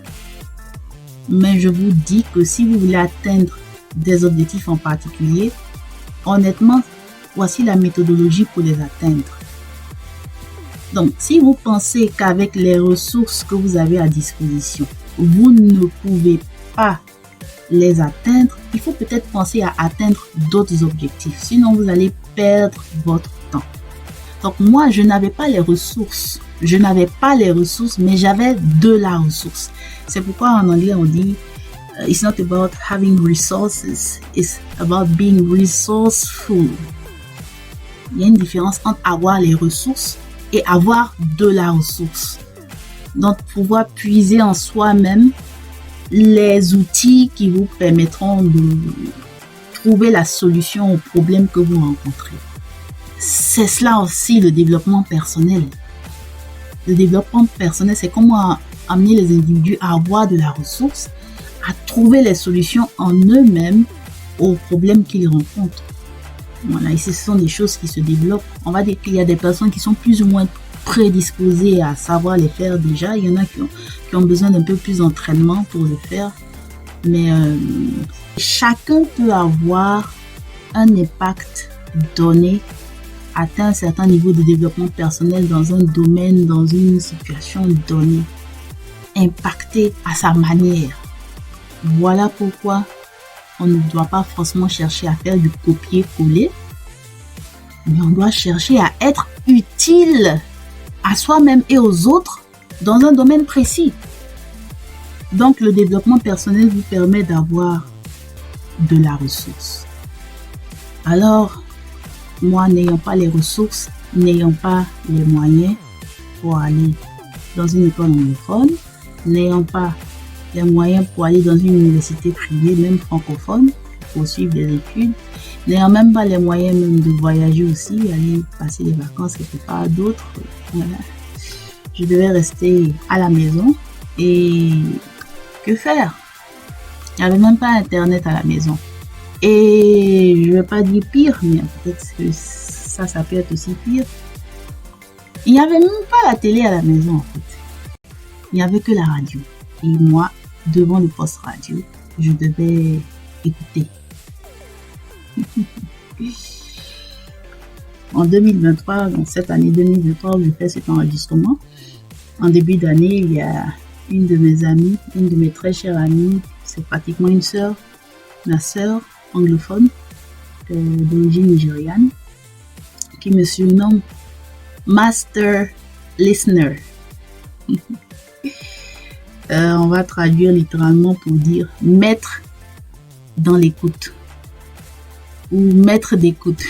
Mais je vous dis que si vous voulez atteindre des objectifs en particulier, honnêtement, voici la méthodologie pour les atteindre. Donc, si vous pensez qu'avec les ressources que vous avez à disposition, vous ne pouvez pas les atteindre, il faut peut-être penser à atteindre d'autres objectifs. Sinon, vous allez perdre votre temps. Donc, moi, je n'avais pas les ressources. Mais j'avais de la ressource. C'est pourquoi en anglais, on dit it's not about having resources, it's about being resourceful. Il y a une différence entre avoir les ressources et avoir de la ressource. Donc, pouvoir puiser en soi-même les outils qui vous permettront de trouver la solution aux problèmes que vous rencontrez. C'est cela aussi le développement personnel. Le développement personnel, c'est comment amener les individus à avoir de la ressource, à trouver les solutions en eux-mêmes aux problèmes qu'ils rencontrent. Voilà, et ce sont des choses qui se développent. On va dire qu'il y a des personnes qui sont plus ou moins prédisposées à savoir les faire déjà. Il y en a qui ont besoin d'un peu plus d'entraînement pour le faire. Mais chacun peut avoir un impact donné, atteint un certain niveau de développement personnel dans un domaine, dans une situation donnée, impacté à sa manière. Voilà pourquoi on ne doit pas forcément chercher à faire du copier-coller, mais on doit chercher à être utile à soi-même et aux autres dans un domaine précis. Donc le développement personnel vous permet d'avoir de la ressource. Alors, moi, n'ayant pas les ressources, n'ayant pas les moyens pour aller dans une école anglophone, n'ayant pas les moyens pour aller dans une université privée, même francophone, pour suivre des études, n'ayant même pas les moyens même de voyager aussi, aller passer les vacances quelque part d'autre, voilà. Je devais rester à la maison et que faire? Il n'y avait même pas internet à la maison. Et je ne vais pas dire pire, mais peut-être que ça peut être aussi pire. Il n'y avait même pas la télé à la maison en fait. Il n'y avait que la radio. Et moi, devant le poste radio, je devais écouter. En 2023, dans cette année 2023 où je fais cet enregistrement, en début d'année, il y a une de mes amies, une de mes très chères amies, c'est pratiquement une sœur, ma sœur anglophone, d'origine nigériane, qui me surnomme Master Listener. On va traduire littéralement pour dire maître dans l'écoute ou maître d'écoute.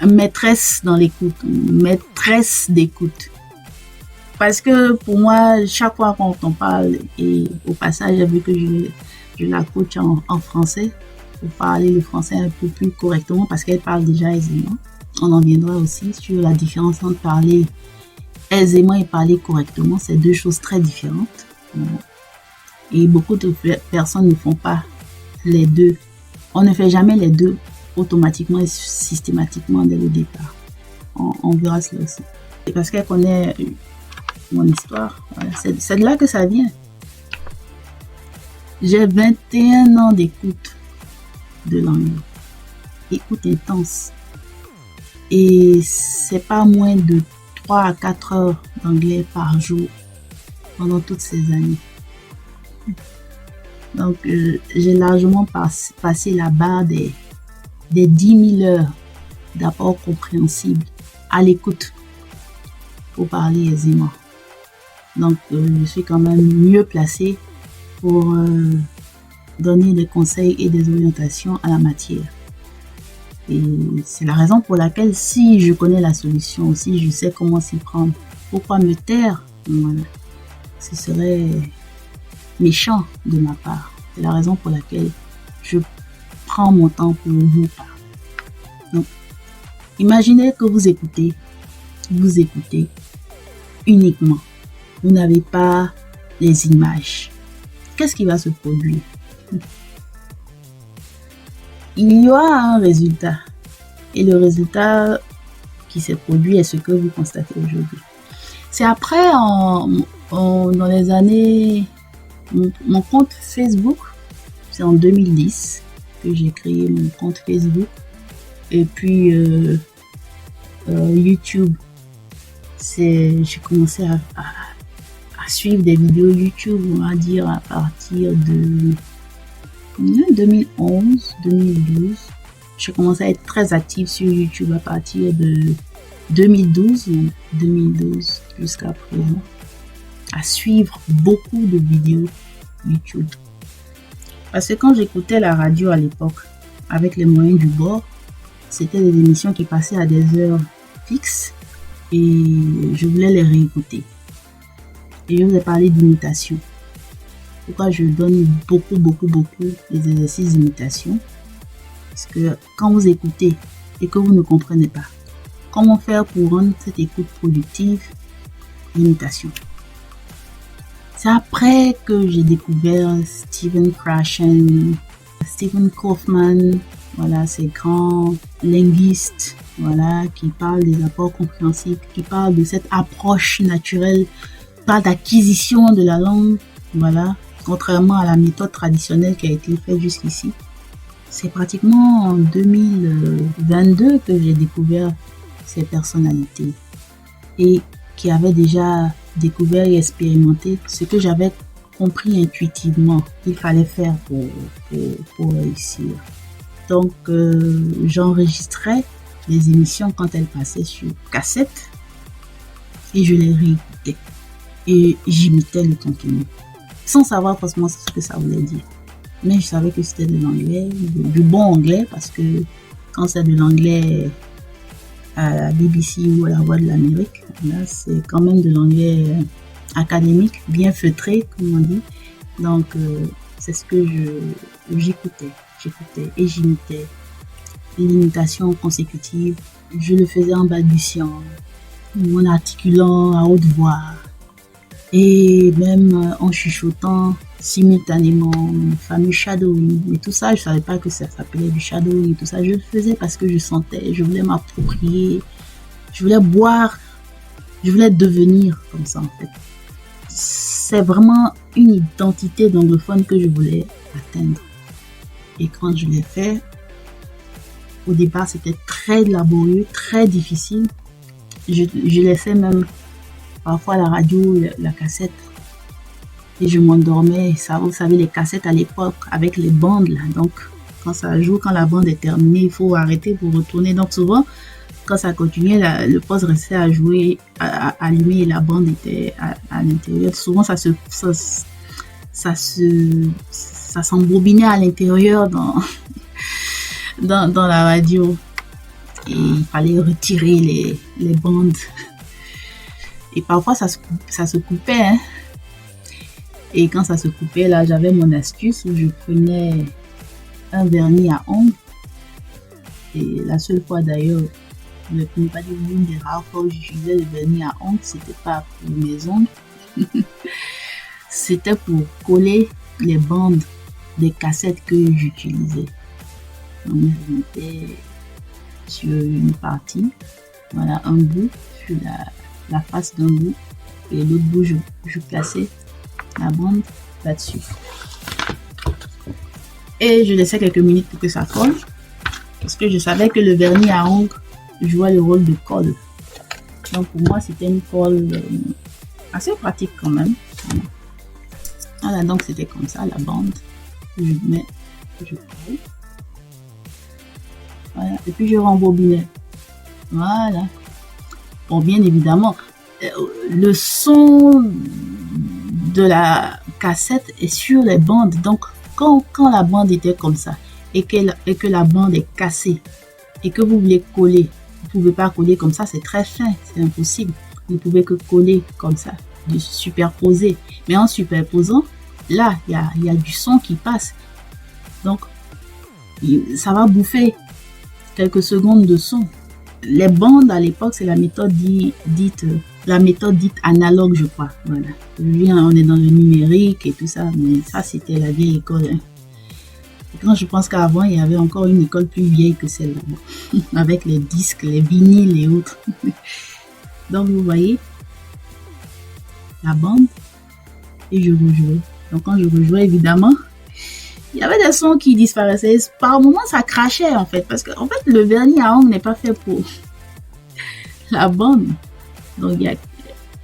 Maîtresse dans l'écoute, maîtresse d'écoute. Parce que pour moi, chaque fois quand on parle, et au passage, j'ai vu que je la coach en français, pour parler le français un peu plus correctement, parce qu'elle parle déjà aisément. On en viendra aussi sur la différence entre parler aisément et parler correctement. C'est deux choses très différentes. Et beaucoup de personnes ne font pas les deux. On ne fait jamais les deux automatiquement et systématiquement dès le départ. On verra cela aussi. Et parce qu'elle connaît mon histoire, voilà, c'est de là que ça vient. J'ai 21 ans d'écoute de l'anglais. Écoute intense. Et c'est pas moins de 3 à 4 heures d'anglais par jour pendant toutes ces années. Donc, j'ai largement passé la barre des 10 000 heures d'apport compréhensible à l'écoute pour parler aisément. Donc, je suis quand même mieux placée pour donner des conseils et des orientations à la matière. Et c'est la raison pour laquelle, si je connais la solution aussi, je sais comment s'y prendre. Pourquoi me taire? Voilà. Ce serait méchant de ma part. C'est la raison pour laquelle je prends mon temps pour vous parler. Donc, imaginez que vous écoutez uniquement. Vous n'avez pas les images. Qu'est-ce qui va se produire? Il y aura un résultat. Et le résultat qui s'est produit est ce que vous constatez aujourd'hui. C'est après, dans les années, mon compte Facebook, c'est en 2010 que j'ai créé mon compte Facebook. Et puis, YouTube, j'ai commencé à suivre des vidéos YouTube, on va dire, à partir de 2011, 2012. J'ai commencé à être très active sur YouTube à partir de 2012 jusqu'à présent, à suivre beaucoup de vidéos YouTube. Parce que quand j'écoutais la radio à l'époque, avec les moyens du bord, c'était des émissions qui passaient à des heures fixes et je voulais les réécouter. Et je vous ai parlé d'imitation. Pourquoi je donne beaucoup les exercices d'imitation? Parce que quand vous écoutez et que vous ne comprenez pas, comment faire pour rendre cette écoute productive? L'imitation. C'est après que j'ai découvert Stephen Krashen, Stephen Kaufman, voilà, ces grands linguistes, voilà, qui parlent des apports compréhensibles, qui parlent de cette approche naturelle, pas d'acquisition de la langue, voilà, contrairement à la méthode traditionnelle qui a été faite jusqu'ici. C'est pratiquement en 2022 que j'ai découvert ces personnalités et qui avaient déjà découvert et expérimenté ce que j'avais compris intuitivement qu'il fallait faire pour réussir. Donc, j'enregistrais les émissions quand elles passaient sur cassette et je les réécoutais et j'imitais le contenu sans savoir forcément ce que ça voulait dire. Mais je savais que c'était de l'anglais, du bon anglais, parce que quand c'est de l'anglais à la BBC ou à la Voix de l'Amérique, là, c'est quand même de l'anglais académique, bien feutré, comme on dit. Donc, c'est ce que j'écoutais et j'imitais. L'imitation consécutive, je le faisais en balbutiant, en articulant à haute voix et même en chuchotant simultanément, le fameux shadowing. Mais tout ça, je savais pas que ça s'appelait du shadowing. Tout ça, je le faisais parce que je sentais, je voulais m'approprier, je voulais boire, je voulais devenir comme ça en fait. C'est vraiment une identité d'anglophone que je voulais atteindre. Et quand je l'ai fait, au départ, c'était très laborieux, très difficile. Je l'ai fait même parfois à la radio, la cassette. Et je m'endormais. Ça, vous savez, les cassettes à l'époque, avec les bandes, là. Donc, quand ça joue, quand la bande est terminée, il faut arrêter pour retourner. Donc, souvent, quand ça continuait, le poste restait à jouer, allumé et la bande était à l'intérieur. Souvent, ça s'embobinait à l'intérieur dans la radio. Et il fallait retirer les bandes. Et parfois, ça se coupait. Hein. Et quand ça se coupait, là, j'avais mon astuce où je prenais un vernis à ongles. Et la seule fois d'ailleurs, je ne peux pas dire l'une des rares fois où j'utilisais le vernis à ongles, c'était pas pour mes ongles. C'était pour coller les bandes des cassettes que j'utilisais. Donc, je mettais sur une partie, voilà, un bout, sur la face d'un bout, et l'autre bout, je plaçais la bande là-dessus. Et je laissais quelques minutes pour que ça colle, parce que je savais que le vernis à ongles jouait le rôle de colle. Donc pour moi, c'était une colle assez pratique quand même. Voilà, donc c'était comme ça, la bande. Je colle. Voilà, et puis je rembobinais. Voilà. Bon, bien évidemment, le son de la cassette est sur les bandes. Donc, quand la bande était comme ça et que la bande est cassée et que vous voulez coller, vous ne pouvez pas coller comme ça, c'est très fin, c'est impossible. Vous ne pouvez que coller comme ça, de superposer. Mais en superposant, là, il y a du son qui passe. Donc, ça va bouffer quelques secondes de son. Les bandes à l'époque, c'est la méthode dite analogue, je crois. Voilà. On est dans le numérique et tout ça, mais ça, c'était la vieille école. Hein. Et quand je pense qu'avant, il y avait encore une école plus vieille que celle-là, avec les disques, les vinyles et autres. Donc, vous voyez, la bande, et je rejouais. Donc, quand je rejouais, évidemment, il y avait des sons qui disparaissaient. Par moments, ça crachait, en fait, parce que, en fait, le vernis à ongles n'est pas fait pour la bande. Donc,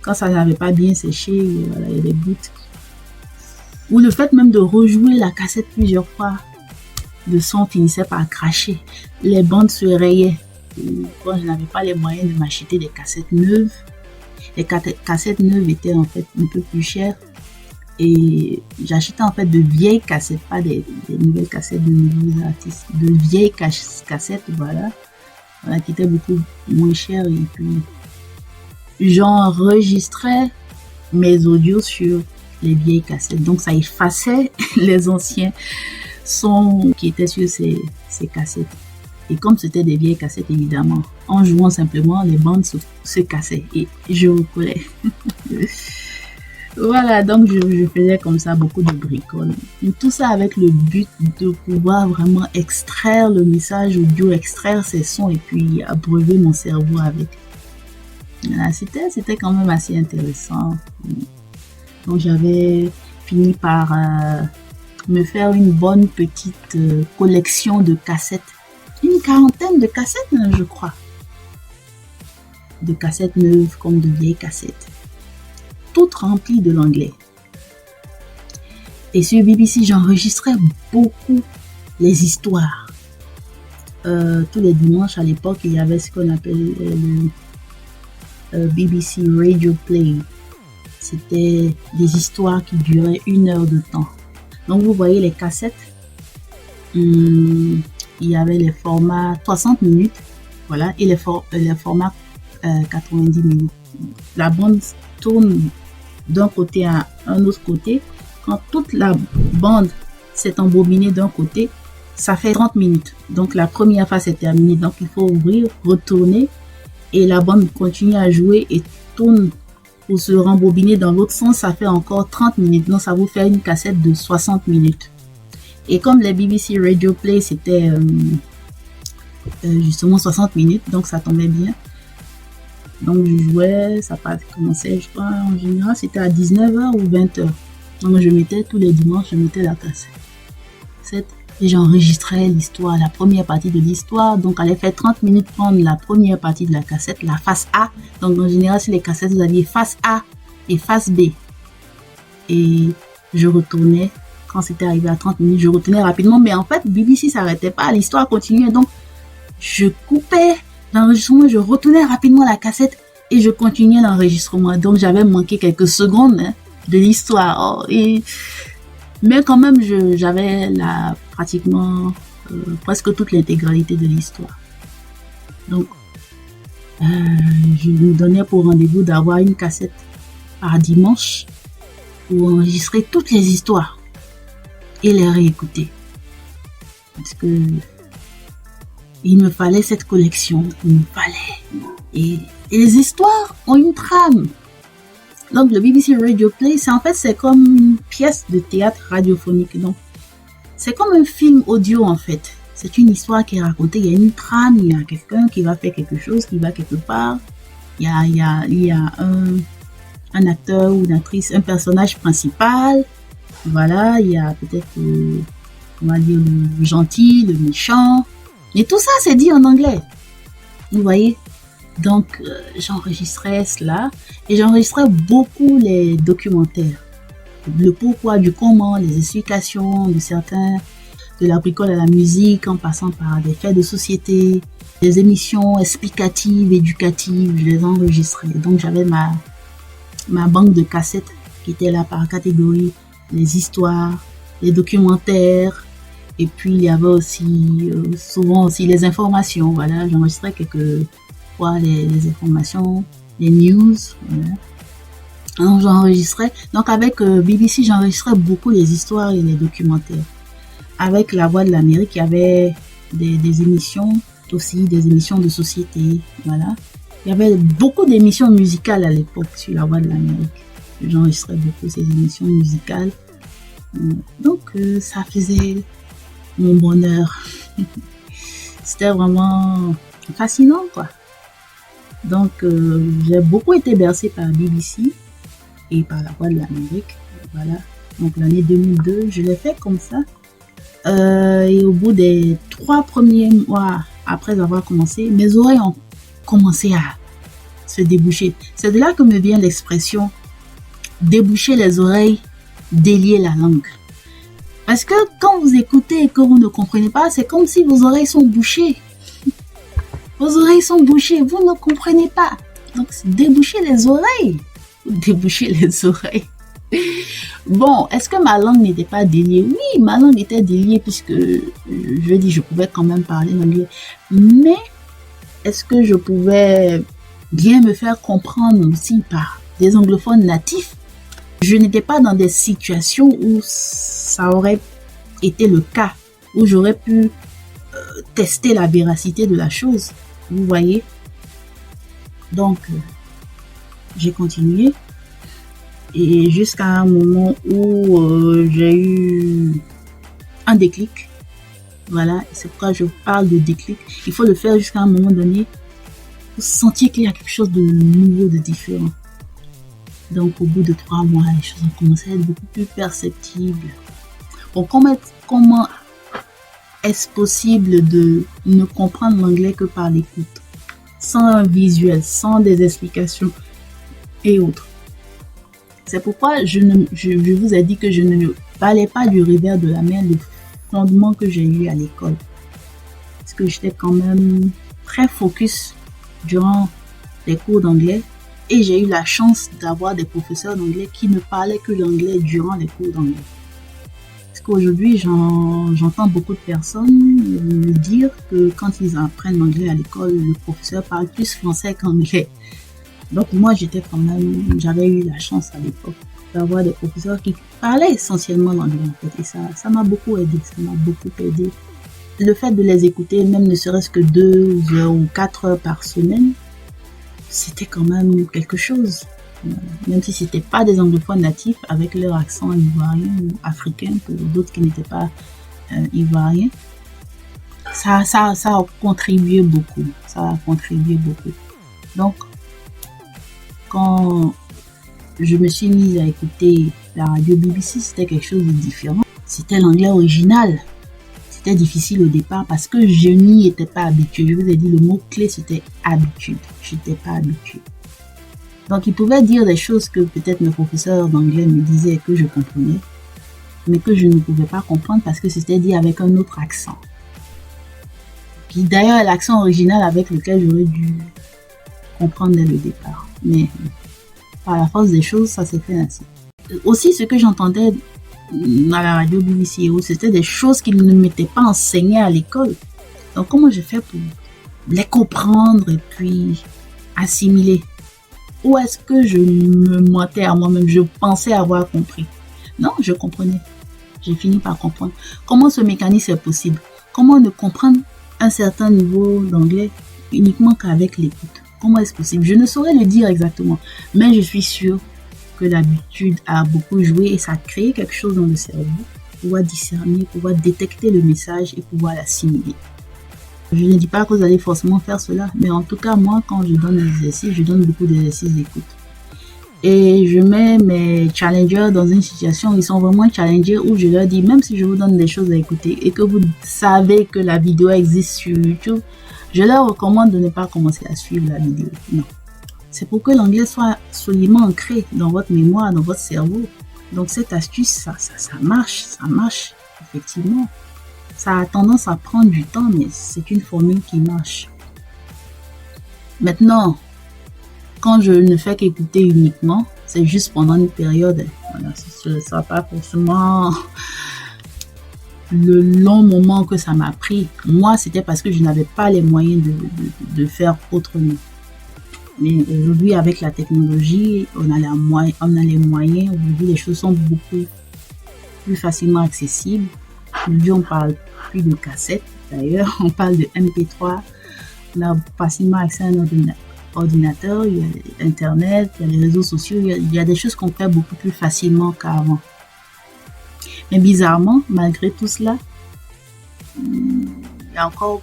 quand ça n'avait pas bien séché, voilà, il y a des gouttes. Ou le fait même de rejouer la cassette plusieurs fois, le son finissait par cracher. Les bandes se rayaient. Quand je n'avais pas les moyens de m'acheter des cassettes neuves, les cassettes neuves étaient en fait un peu plus chères. Et j'achetais en fait de vieilles cassettes, pas des nouvelles cassettes de nouveaux artistes, de vieilles cassettes, voilà, qui étaient beaucoup moins chères. Et puis, j'enregistrais mes audios sur les vieilles cassettes. Donc, ça effaçait les anciens sons qui étaient sur ces cassettes. Et comme c'était des vieilles cassettes, évidemment, en jouant simplement, les bandes se cassaient et je recollais. Voilà, donc je faisais comme ça beaucoup de bricoles. Et tout ça avec le but de pouvoir vraiment extraire le message audio, extraire ces sons et puis abreuver mon cerveau avec. Voilà, c'était quand même assez intéressant. Donc j'avais fini par me faire une bonne petite collection de cassettes. Une quarantaine de cassettes, je crois. De cassettes neuves comme de vieilles cassettes. Toutes remplies de l'anglais. Et sur BBC, j'enregistrais beaucoup les histoires. Tous les dimanches à l'époque, il y avait ce qu'on appelle le BBC Radio Play. C'était des histoires qui duraient 1 heure de temps. Donc vous voyez les cassettes. Il y avait les formats 60 minutes, voilà, et les formats 90 minutes. La bande tourne d'un côté à un autre côté. Quand toute la bande s'est embobinée d'un côté, ça fait 30 minutes. Donc la première phase est terminée. Donc il faut ouvrir, retourner et la bande continue à jouer et tourne pour se rembobiner dans l'autre sens. Ça fait encore 30 minutes. Donc ça vous fait une cassette de 60 minutes. Et comme les BBC Radio Play, c'était justement 60 minutes, donc ça tombait bien. Donc je jouais, ça commençait, je crois, en général, c'était à 19h ou 20h. Donc je mettais tous les dimanches, je mettais la cassette. Et j'enregistrais l'histoire, la première partie de l'histoire. Donc elle allait faire 30 minutes prendre la première partie de la cassette, la face A. Donc en général, sur les cassettes, vous aviez face A et face B. Et je retournais. Quand c'était arrivé à 30 minutes, je retournais rapidement. Mais en fait, BBC ne s'arrêtait pas. L'histoire continuait. Donc, je coupais l'enregistrement, je retournais rapidement la cassette et je continuais l'enregistrement. Donc, j'avais manqué quelques secondes de l'histoire. Mais quand même, j'avais pratiquement presque toute l'intégralité de l'histoire. Donc, je me donnais pour rendez-vous d'avoir une cassette par dimanche pour enregistrer toutes les histoires et les réécouter. Parce que il me fallait cette collection, il me fallait. Et les histoires ont une trame. Donc le BBC Radio Play, c'est comme une pièce de théâtre radiophonique. Donc c'est comme un film audio en fait. C'est une histoire qui est racontée, il y a une trame, il y a quelqu'un qui va faire quelque chose, qui va quelque part. Il y a un acteur ou une actrice, un personnage principal. Voilà, il y a peut-être, on va dire, le gentil, le méchant. Et tout ça, c'est dit en anglais. Vous voyez? Donc, j'enregistrais cela et j'enregistrais beaucoup les documentaires. Le pourquoi, du comment, les explications de certains, de la bricole à la musique, en passant par des faits de société, des émissions explicatives, éducatives, je les enregistrais. Donc, j'avais ma banque de cassettes qui était là par catégorie, les histoires, les documentaires, et puis il y avait aussi souvent aussi les informations. Voilà, j'enregistrais quelques fois les informations, les news. Voilà. Alors j'enregistrais. Donc avec BBC, j'enregistrais beaucoup les histoires et les documentaires. Avec La Voix de l'Amérique, il y avait des émissions aussi, des émissions de société. Voilà. Il y avait beaucoup d'émissions musicales à l'époque sur La Voix de l'Amérique. J'enregistrais beaucoup ces émissions musicales. Donc, ça faisait mon bonheur. C'était vraiment fascinant, quoi. Donc, j'ai beaucoup été bercée par BBC et par La Voix de l'Amérique. Voilà. Donc, l'année 2002, je l'ai fait comme ça. Et au bout des 3 premiers mois après avoir commencé, mes oreilles ont commencé à se déboucher. C'est de là que me vient l'expression déboucher les oreilles, délier la langue. Parce que quand vous écoutez et que vous ne comprenez pas, c'est comme si vos oreilles sont bouchées. Vos oreilles sont bouchées, vous ne comprenez pas. Donc, déboucher les oreilles. Déboucher les oreilles. Bon, est-ce que ma langue n'était pas déliée? Oui, ma langue était déliée puisque, je dis, je pouvais quand même parler anglais. Mais, est-ce que je pouvais bien me faire comprendre aussi par des anglophones natifs? Je n'étais pas dans des situations où ça aurait été le cas, où j'aurais pu tester la véracité de la chose. Vous voyez? Donc, j'ai continué. Et jusqu'à un moment où j'ai eu un déclic. Voilà, c'est pourquoi je parle de déclic. Il faut le faire jusqu'à un moment donné. Vous sentiez qu'il y a quelque chose de nouveau, de différent. Donc, au bout de 3 mois, les choses ont commencé à être beaucoup plus perceptibles. Bon, comment est-ce possible de ne comprendre l'anglais que par l'écoute, sans un visuel, sans des explications et autres? C'est pourquoi je vous ai dit que je ne parlais pas du revers de la main, le fondement que j'ai eu à l'école. Parce que j'étais quand même très focus durant les cours d'anglais. Et j'ai eu la chance d'avoir des professeurs d'anglais qui ne parlaient que l'anglais durant les cours d'anglais. Parce qu'aujourd'hui, j'entends beaucoup de personnes me dire que quand ils apprennent l'anglais à l'école, le professeur parle plus français qu'anglais. Donc moi, j'avais eu la chance à l'époque d'avoir des professeurs qui parlaient essentiellement l'anglais en fait. Et ça m'a beaucoup aidé, Le fait de les écouter, même ne serait-ce que 2 heures ou 4 heures par semaine, c'était quand même quelque chose. Même si c'était pas des anglophones natifs avec leur accent ivoirien ou africain pour d'autres qui n'étaient pas ivoiriens. Ça a contribué beaucoup. Donc, quand je me suis mise à écouter la radio BBC, c'était quelque chose de différent. C'était l'anglais original. C'était difficile au départ parce que je n'y étais pas habituée. Je vous ai dit, le mot clé, c'était habitude. Je n'étais pas habituée. Donc, ils pouvaient dire des choses que peut-être mes professeurs d'anglais me disaient et que je comprenais, mais que je ne pouvais pas comprendre parce que c'était dit avec un autre accent. qui d'ailleurs est l'accent original avec lequel j'aurais dû comprendre dès le départ. Mais par la force des choses, ça s'est fait ainsi. Aussi, ce que j'entendais à la radio BBC, c'était des choses qui ne m'étaient pas enseignées à l'école. Donc, comment je fais pour les comprendre et puis assimiler? Ou est-ce que je me mentais à moi-même? Je pensais avoir compris. Non, je comprenais. J'ai fini par comprendre. Comment ce mécanisme est possible? Comment ne comprendre un certain niveau d'anglais uniquement qu'avec l'écoute? Comment est-ce possible? Je ne saurais le dire exactement, mais je suis sûre que l'habitude a beaucoup joué et ça a créé quelque chose dans le cerveau, pouvoir discerner, pouvoir détecter le message et pouvoir l'assimiler. Je ne dis pas que vous allez forcément faire cela, mais en tout cas, moi, quand je donne des exercices, je donne beaucoup d'exercices d'écoute. Et je mets mes challengers dans une situation où ils sont vraiment challengés, où je leur dis, même si je vous donne des choses à écouter et que vous savez que la vidéo existe sur YouTube, je leur recommande de ne pas commencer à suivre la vidéo. Non. C'est pour que l'anglais soit solidement ancré dans votre mémoire, dans votre cerveau. Donc cette astuce, ça marche, effectivement. Ça a tendance à prendre du temps, mais c'est une formule qui marche. Maintenant, quand je ne fais qu'écouter uniquement, c'est juste pendant une période. Voilà, ce ne sera pas forcément le long moment que ça m'a pris. Moi, c'était parce que je n'avais pas les moyens de faire autrement. Mais aujourd'hui, avec la technologie, on a les moyens. Aujourd'hui, les choses sont beaucoup plus facilement accessibles. Aujourd'hui, on parle plus de cassettes. D'ailleurs, on parle de MP3. On a facilement accès à un ordinateur, il y a Internet, il y a les réseaux sociaux. Il y a des choses qu'on fait beaucoup plus facilement qu'avant. Mais bizarrement, malgré tout cela, il y a encore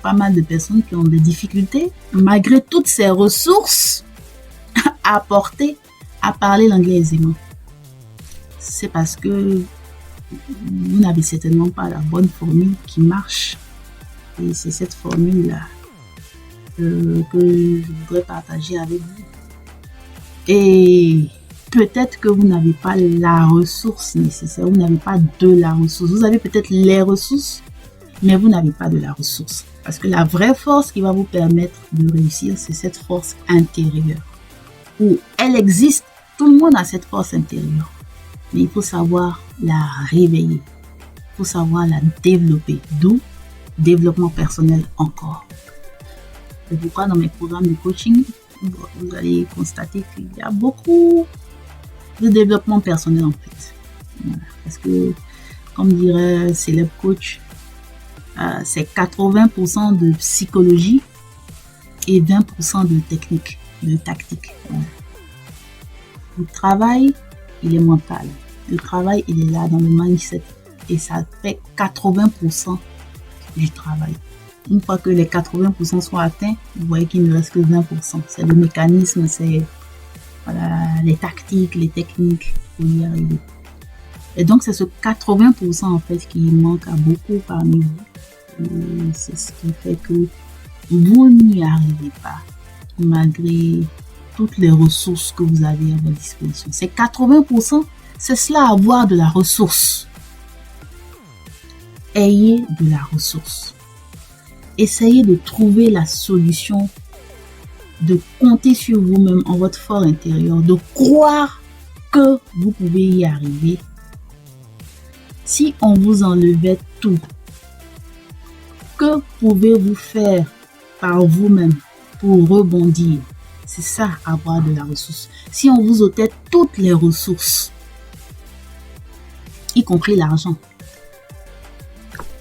pas mal de personnes qui ont des difficultés, malgré toutes ces ressources à apporter, à parler l'anglais aisément. C'est parce que vous n'avez certainement pas la bonne formule qui marche. Et c'est cette formule-là que je voudrais partager avec vous. Et peut-être que vous n'avez pas la ressource nécessaire, vous n'avez pas de la ressource. Vous avez peut-être les ressources, mais vous n'avez pas de la ressource. Parce que la vraie force qui va vous permettre de réussir, c'est cette force intérieure. Où elle existe, tout le monde a cette force intérieure. Mais il faut savoir la réveiller. Il faut savoir la développer. D'où développement personnel encore. C'est pourquoi dans mes programmes de coaching, vous allez constater qu'il y a beaucoup de développement personnel en fait. Voilà. Parce que, comme dirait célèbre coach, c'est 80% de psychologie et 20% de technique, de tactique. Voilà. Le travail, il est mental. Le travail, il est là dans le mindset. Et ça fait 80% du travail. Une fois que les 80% sont atteints, vous voyez qu'il ne reste que 20%. C'est le mécanisme, c'est voilà, les tactiques, les techniques pour y arriver. Et donc, c'est ce 80% en fait qui manque à beaucoup parmi vous. Et c'est ce qui fait que vous n'y arrivez pas, malgré toutes les ressources que vous avez à votre disposition. Ces 80%, c'est cela, avoir de la ressource. Ayez de la ressource. Essayez de trouver la solution, de compter sur vous-même en votre fort intérieur, de croire que vous pouvez y arriver. Si on vous enlevait tout, que pouvez-vous faire par vous-même pour rebondir? C'est ça, avoir de la ressource. Si on vous ôtait toutes les ressources, y compris l'argent,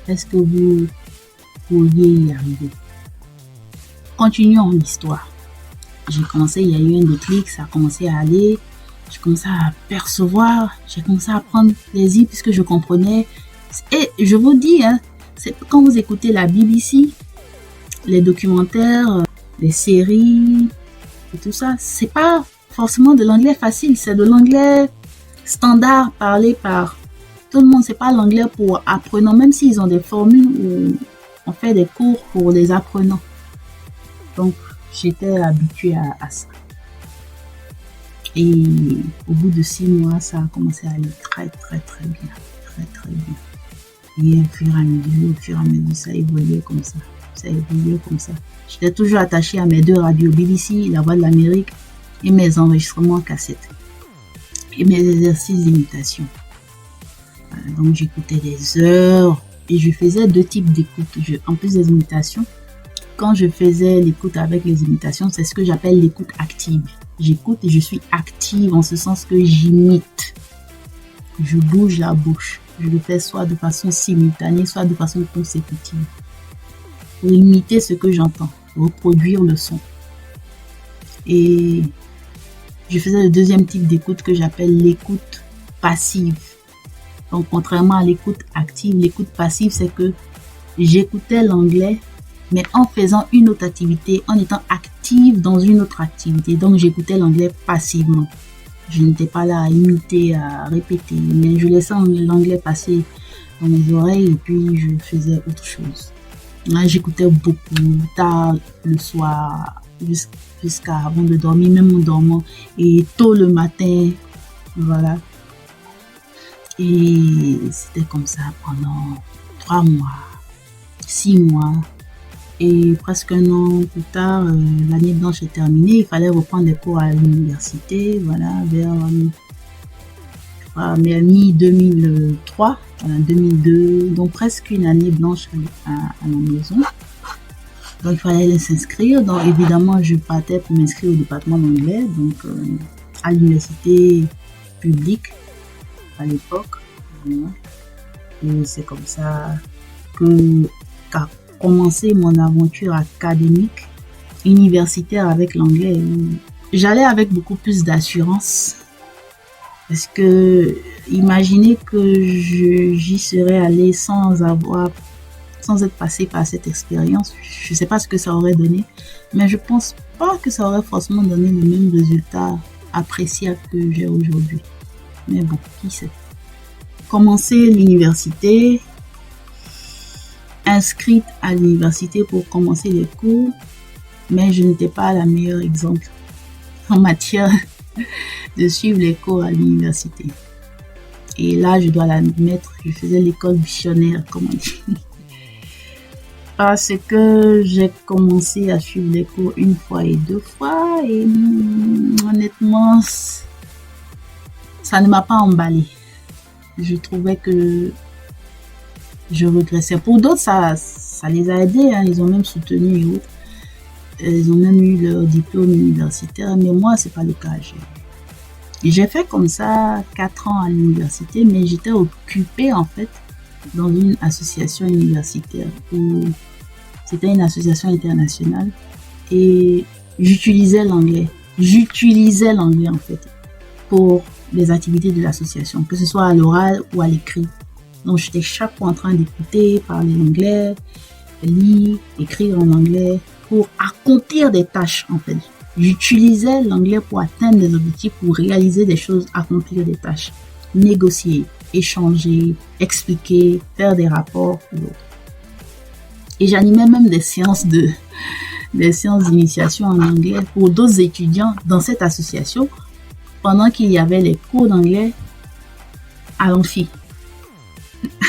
est-ce que vous pourriez y arriver? Continuons l'histoire. J'ai commencé, il y a eu un déclic, ça a commencé à aller. J'ai commencé à percevoir, j'ai commencé à prendre plaisir puisque je comprenais. Et je vous dis, c'est quand vous écoutez la BBC, les documentaires, les séries et tout ça, c'est pas forcément de l'anglais facile, c'est de l'anglais standard parlé par tout le monde. C'est pas l'anglais pour apprenants, même s'ils ont des formules où on fait des cours pour les apprenants. Donc, j'étais habituée à ça. Et au bout de 6 mois, ça a commencé à aller très bien. Très bien. Et au fur et à mesure, ça évoluait comme ça. Ça a évolué comme ça. J'étais toujours attachée à mes 2 radios, BBC, La Voix de l'Amérique, et mes enregistrements cassettes. Et mes exercices d'imitation. Donc j'écoutais des heures et je faisais 2 types d'écoute. En plus des imitations, quand je faisais l'écoute avec les imitations, c'est ce que j'appelle l'écoute active. J'écoute et je suis active en ce sens que j'imite. Je bouge la bouche. Je le fais soit de façon simultanée, soit de façon consécutive. Pour imiter ce que j'entends, reproduire le son. Et je faisais le 2e type d'écoute que j'appelle l'écoute passive. Donc, contrairement à l'écoute active, l'écoute passive, c'est que j'écoutais l'anglais, mais en faisant une autre activité, en étant active dans une autre activité. Donc, j'écoutais l'anglais passivement. Je n'étais pas là à imiter, à répéter, mais je laissais l'anglais passer dans mes oreilles et puis je faisais autre chose. Là, j'écoutais beaucoup, tard le soir, jusqu'à avant de dormir, même en dormant, et tôt le matin, voilà. Et c'était comme ça pendant 3 mois, 6 mois. Et presque un an plus tard, l'année blanche est terminée. Il fallait reprendre les cours à l'université, voilà, vers mi-2003, 2002, donc presque une année blanche à la maison. Donc il fallait aller s'inscrire. Donc évidemment, je partais pour m'inscrire au département d'anglais, donc à l'université publique à l'époque. Voilà. Et c'est comme ça qu'a commencé mon aventure académique, universitaire avec l'anglais. J'allais avec beaucoup plus d'assurance. Parce que imaginez que j'y serais allée sans être passée par cette expérience. Je ne sais pas ce que ça aurait donné, mais je pense pas que ça aurait forcément donné le même résultat appréciable que j'ai aujourd'hui. Mais bon, qui sait. Commencer l'université, inscrite à l'université pour commencer les cours, mais je n'étais pas la meilleure exemple en matière de suivre les cours à l'université. Et là, je dois l'admettre, je faisais l'école missionnaire, comme on dit. Parce que j'ai commencé à suivre les cours 1 fois et 2 fois, et honnêtement, ça ne m'a pas emballé. Je trouvais que je régressais. Pour d'autres, ça les a aidés, hein. Ils ont même soutenu et autres. Ils ont même eu leur diplôme universitaire, mais moi, c'est pas le cas. J'ai fait comme ça 4 ans à l'université, mais j'étais occupée en fait dans une association universitaire où c'était une association internationale et j'utilisais l'anglais. J'utilisais l'anglais en fait pour les activités de l'association, que ce soit à l'oral ou à l'écrit. Donc j'étais chaque fois en train d'écouter, parler anglais, lire, écrire en anglais pour accomplir des tâches en fait. J'utilisais l'anglais pour atteindre des objectifs, pour réaliser des choses, accomplir des tâches, négocier, échanger, expliquer, faire des rapports ou autre. Et j'animais même des séances d'initiation en anglais pour d'autres étudiants dans cette association pendant qu'il y avait les cours d'anglais à l'amphi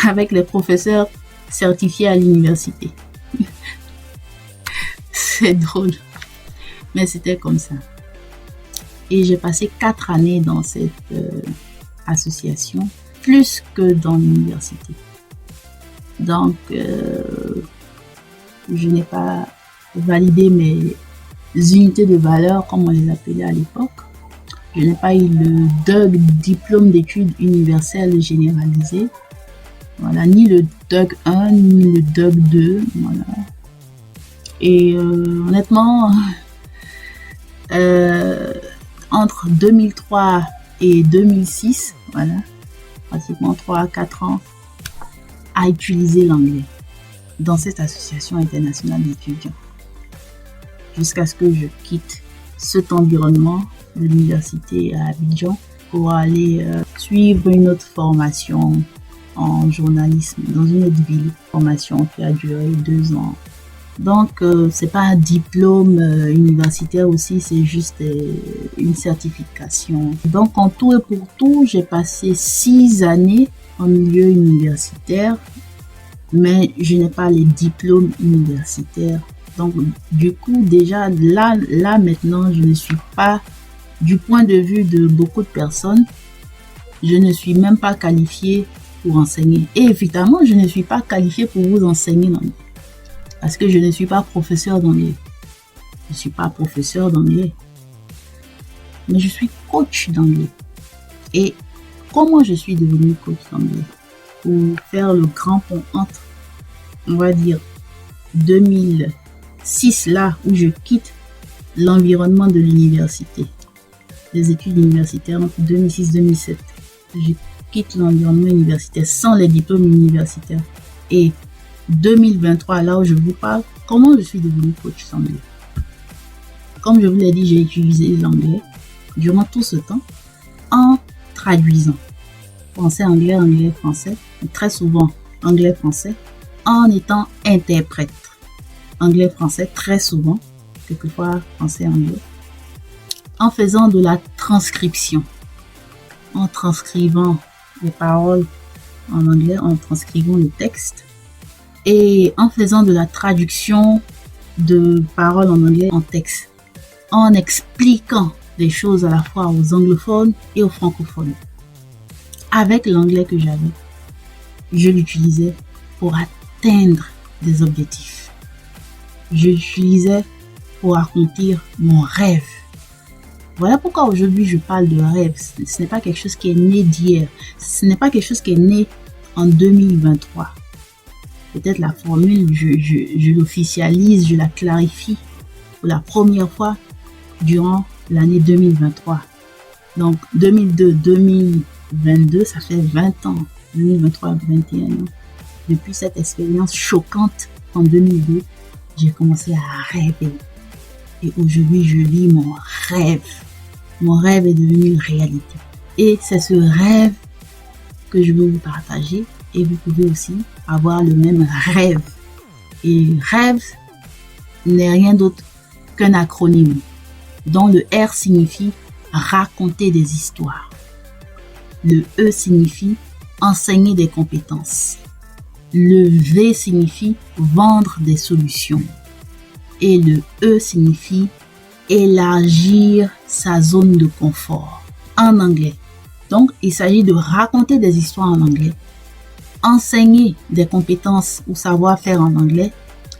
avec les professeurs certifiés à l'université. C'est drôle, mais c'était comme ça. Et j'ai passé 4 années dans cette association, plus que dans l'université. Donc, je n'ai pas validé mes unités de valeur, comme on les appelait à l'époque. Je n'ai pas eu le DUG, diplôme d'études universelles généralisées. Voilà, ni le DUG 1, ni le DUG 2. Voilà. Et honnêtement, entre 2003 et 2006, voilà, pratiquement 3 à 4 ans, à utiliser l'anglais dans cette association internationale d'étudiants. Jusqu'à ce que je quitte cet environnement de l'université à Abidjan pour aller suivre une autre formation en journalisme dans une autre ville. Formation qui a duré 2 ans. Donc, c'est pas un diplôme universitaire aussi, c'est juste une certification. Donc, en tout et pour tout, j'ai passé 6 années en milieu universitaire, mais je n'ai pas les diplômes universitaires. Donc, du coup, déjà, là, maintenant, je ne suis pas, du point de vue de beaucoup de personnes, je ne suis même pas qualifiée pour enseigner. Et évidemment, je ne suis pas qualifiée pour vous enseigner l'anglais. Parce que je ne suis pas professeur d'anglais. Je ne suis pas professeur d'anglais. Mais je suis coach d'anglais. Et comment je suis devenue coach d'anglais? Pour faire le grand pont entre, on va dire, 2006, là où je quitte l'environnement de l'université, les études universitaires entre 2006 et 2007. Je quitte l'environnement universitaire sans les diplômes universitaires. Et 2023, là où je vous parle, comment je suis devenue coach d'anglais? Comme je vous l'ai dit, j'ai utilisé l'anglais durant tout ce temps en traduisant. Français-anglais, anglais-français, très souvent anglais-français, en étant interprète. Anglais-français, très souvent, quelquefois français-anglais, en faisant de la transcription, en transcrivant les paroles en anglais, en transcrivant le texte, et en faisant de la traduction de paroles en anglais en texte, en expliquant des choses à la fois aux anglophones et aux francophones. Avec l'anglais que j'avais, je l'utilisais pour atteindre des objectifs. Je l'utilisais pour accomplir mon rêve. Voilà pourquoi aujourd'hui je parle de rêve. Ce n'est pas quelque chose qui est né d'hier. Ce n'est pas quelque chose qui est né en 2023. Peut-être la formule, je l'officialise, je la clarifie pour la première fois durant l'année 2023. Donc 2022, ça fait 20 ans. 2023, 21 ans. Depuis cette expérience choquante en 2002, j'ai commencé à rêver. Et aujourd'hui, je vis mon rêve. Mon rêve est devenu réalité. Et c'est ce rêve que je veux vous partager. Et vous pouvez aussi avoir le même rêve. Et rêve n'est rien d'autre qu'un acronyme dont le R signifie raconter des histoires. Le E signifie enseigner des compétences. Le V signifie vendre des solutions. Et le E signifie élargir sa zone de confort en anglais. Donc, il s'agit de raconter des histoires en anglais, enseigner des compétences ou savoir-faire en anglais,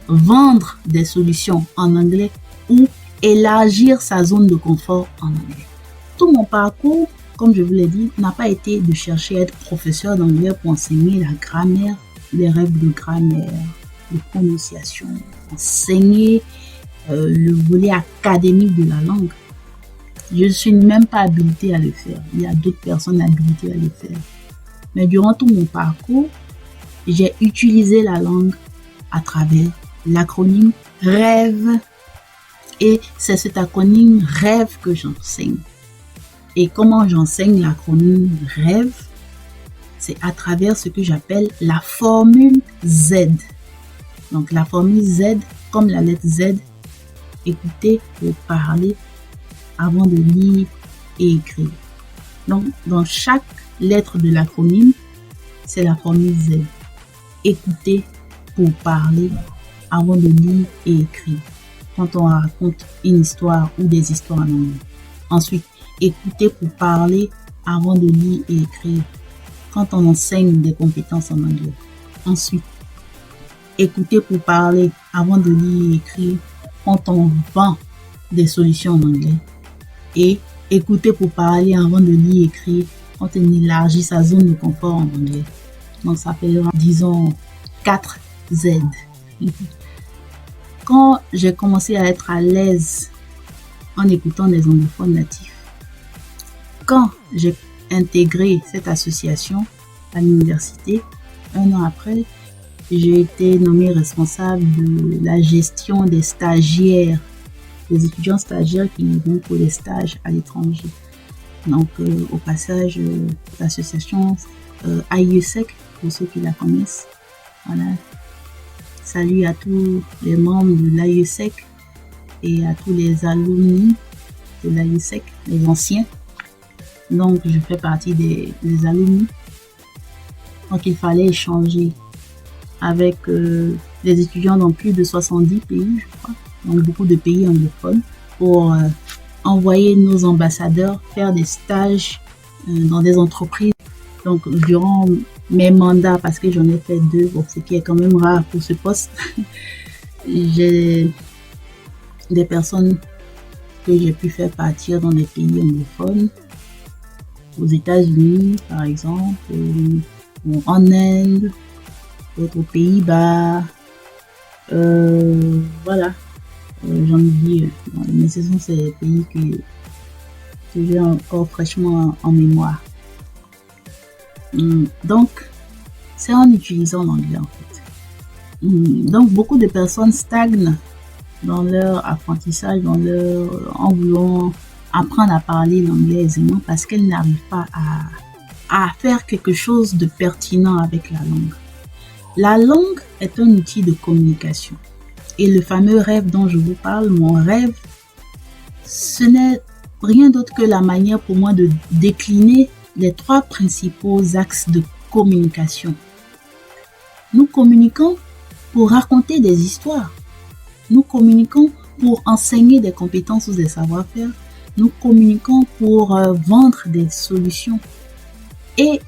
vendre des solutions en anglais ou élargir sa zone de confort en anglais. Tout mon parcours, comme je vous l'ai dit, n'a pas été de chercher à être professeur d'anglais pour enseigner la grammaire, les règles de grammaire, de prononciation, enseigner le volet académique de la langue. Je ne suis même pas habilitée à le faire. Il y a d'autres personnes habilitées à le faire. Mais durant tout mon parcours, j'ai utilisé la langue à travers l'acronyme REVE. Et c'est cet acronyme REVE que j'enseigne. Et comment j'enseigne l'acronyme REVE? C'est à travers ce que j'appelle la formule Z. Donc la formule Z, comme la lettre Z, écouter pour parler avant de lire et écrire. Donc dans chaque lettre de l'acronyme, c'est la formule Z. Écouter pour parler avant de lire et écrire. Quand on raconte une histoire ou des histoires en anglais. Ensuite, écouter pour parler avant de lire et écrire. Quand on enseigne des compétences en anglais. Ensuite, écouter pour parler avant de lire et écrire. Quand on vend des solutions en anglais. Et écouter pour parler avant de lire et écrire. Quand on élargit sa zone de confort en anglais. Donc ça fait, disons, 4 Z. Quand j'ai commencé à être à l'aise en écoutant des anglophones natifs, quand j'ai intégré cette association à l'université, 1 an après, j'ai été nommée responsable de la gestion des stagiaires, des étudiants stagiaires qui vont pour les stages à l'étranger. Donc, au passage, l'association AIESEC, pour ceux qui la connaissent, voilà. Salut à tous les membres de l'AIESEC et à tous les alumni de l'AIESEC, les anciens. Donc, je fais partie des alumni. Donc, il fallait échanger avec des étudiants dans plus de 70 pays, je crois, donc beaucoup de pays anglophones, pour envoyer nos ambassadeurs faire des stages dans des entreprises. Donc, durant mes mandats, parce que j'en ai fait 2, bon, ce qui est quand même rare pour ce poste, j'ai des personnes que j'ai pu faire partir dans des pays anglophones, aux États-Unis par exemple, en Inde, aux Pays-Bas, voilà, j'en oublie, mais ce sont ces pays que j'ai encore fraîchement en mémoire. Donc, c'est en utilisant l'anglais en fait. Donc, beaucoup de personnes stagnent dans leur apprentissage, en voulant apprendre à parler l'anglais aisément parce qu'elles n'arrivent pas à faire quelque chose de pertinent avec la langue. La langue est un outil de communication. Et le fameux rêve dont je vous parle, mon rêve, ce n'est rien d'autre que la manière pour moi de décliner les 3 principaux axes de communication. Nous communiquons pour raconter des histoires. Nous communiquons pour enseigner des compétences ou des savoir-faire. Nous communiquons pour vendre des solutions. Et